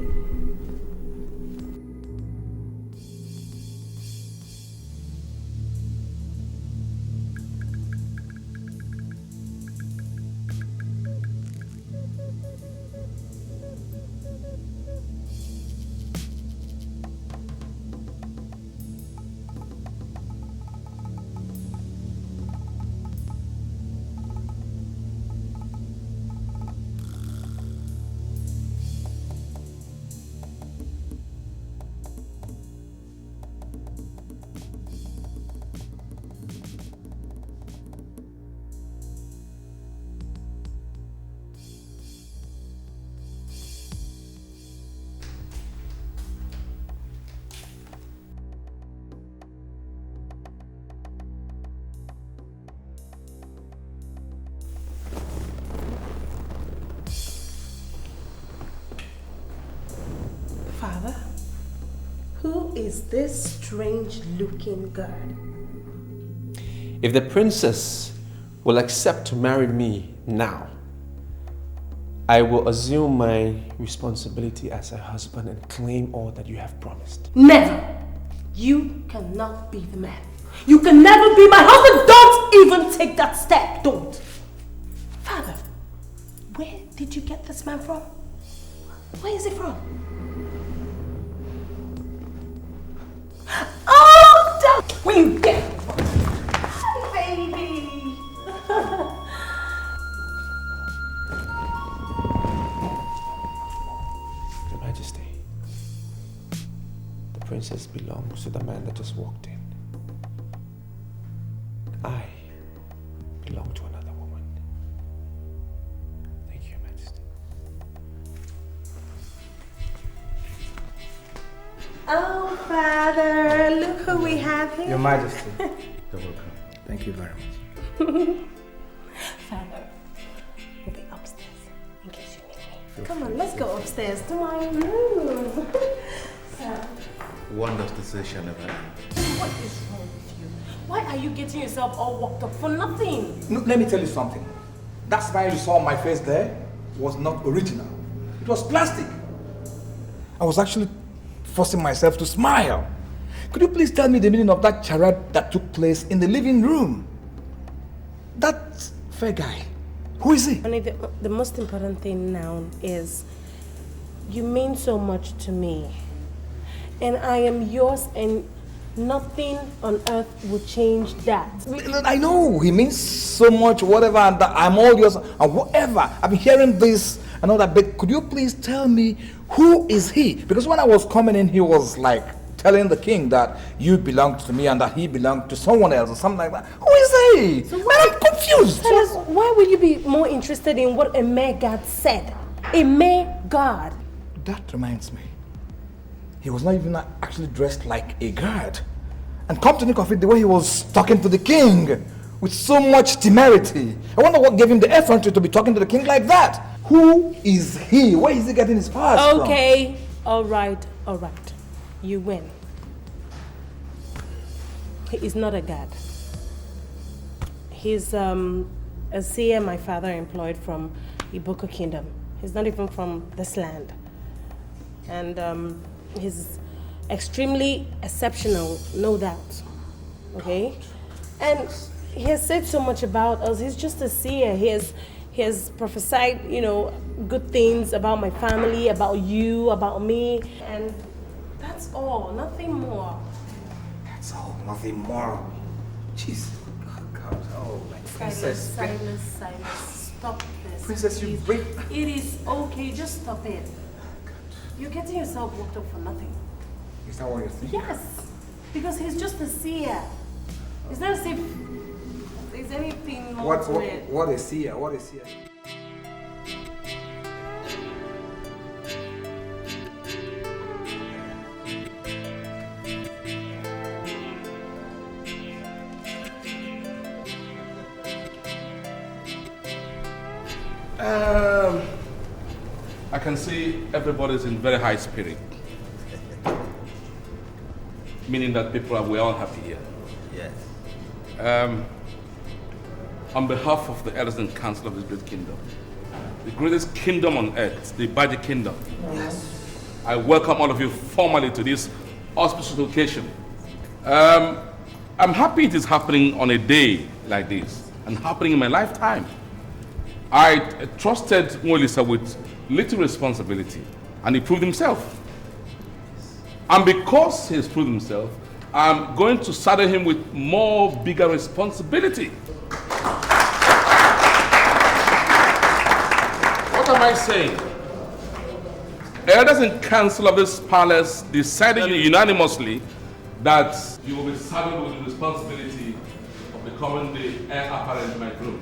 S19: Father, who is this strange-looking girl?
S18: If the princess will accept to marry me now, I will assume my responsibility as her husband and claim all that you have promised.
S19: Never! You cannot be the man. You can never be my husband! Don't even take that step! Don't! Father, where did you get this man from? Where is he from? Oh, damn! When you get it. Hi, baby!
S18: Your Majesty, the princess belongs to the man that just walked in. I belong to another woman. Thank you, Your Majesty.
S19: Oh, Father, look who we have here.
S6: Your Majesty. You're welcome. Thank you very much.
S19: Father, we'll be upstairs in case you need me. Come on, let's go upstairs to my room. So,
S3: Wonders to say shall never end.
S19: what is wrong with you? Why are you getting yourself all worked up for nothing?
S6: No, let me tell you something. That smile you saw on my face there was not original. It was plastic. I was actually forcing myself to smile. Could you please tell me the meaning of that charade that took place in the living room? That fair guy, who is he?
S19: Honey, the most important thing now is you mean so much to me. And I am yours, and nothing on earth will change that.
S6: I know, he means so much, whatever, and that I'm all yours, and whatever. I've been hearing this and all that, but could you please tell me, who is he? Because when I was coming in, he was like telling the king that you belonged to me and that he belonged to someone else or something like that. Who is he? So I'm confused.
S19: Tell us, why would you be more interested in what a mere god said? A mere god.
S6: That reminds me. He was not even actually dressed like a guard. And come to think of it, the way he was talking to the king with so much temerity. I wonder what gave him the effrontery to be talking to the king like that. Who is he? Where is he getting his powers from?
S19: Okay, all right. You win. He is not a god. He's a seer my father employed from Iboko Kingdom. He's not even from this land. And he's extremely exceptional, no doubt. Okay? And he has said so much about us. He's just a seer. He has prophesied, good things about my family, about you, about me. And that's all, nothing more.
S6: That's all, nothing more. Jeez. Oh, God. Oh, my princess.
S19: Silence. Stop this.
S6: Princess, you break.
S19: It is okay, just stop it. You're getting yourself worked up for nothing.
S6: Is that what you're thinking?
S19: Yes, because he's just a seer. It's not as if there's anything more to it.
S6: What is seer? What is seer?
S14: I can see everybody's in very high spirit. Meaning that we're all happy here.
S7: Yes.
S14: On behalf of the elders and council of this great kingdom, the greatest kingdom on earth, the Baji Kingdom.
S18: Yes.
S14: I welcome all of you formally to this auspicious occasion. I'm happy it is happening on a day like this and happening in my lifetime. I trusted Mwelisa with little responsibility and he proved himself. And because he has proved himself, I'm going to saddle him with bigger responsibility. What am I saying? Elders in council of this palace decided unanimously that you will be saddled with the responsibility of becoming the heir apparent to my throne.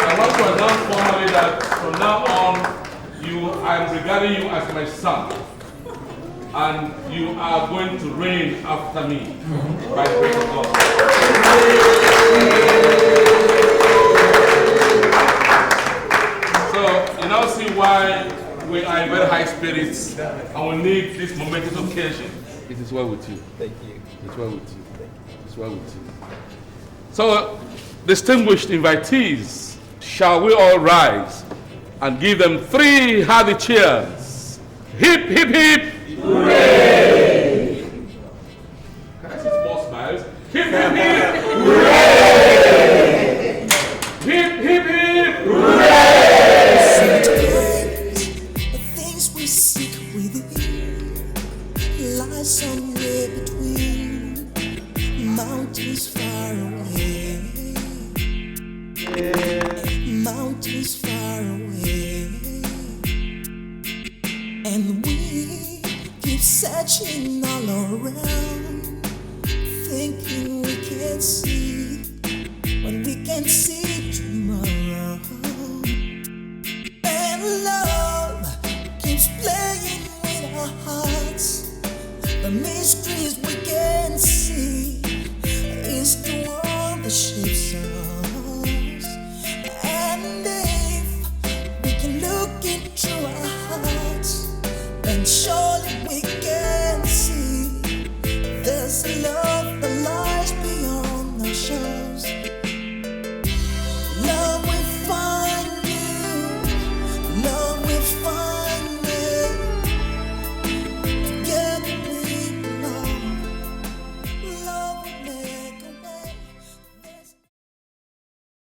S14: I want to announce formally that from now on, I am regarding you as my son, and you are going to reign after me by the grace of God. So you now see why we are in very high spirits and we need this momentous occasion. It is well with you.
S18: Thank you.
S14: It's well with you. It's well with you. So, distinguished invitees, shall we all rise and give them 3 hearty cheers? Hip, hip, hip! Hooray! Can I see small smiles? Hip, hip, hip! Hooray! Hip, hip, hip! Hooray!
S20: The things we seek within lie somewhere between mountains far away. Mountains far away. And we keep searching all around, thinking we can see what we can see.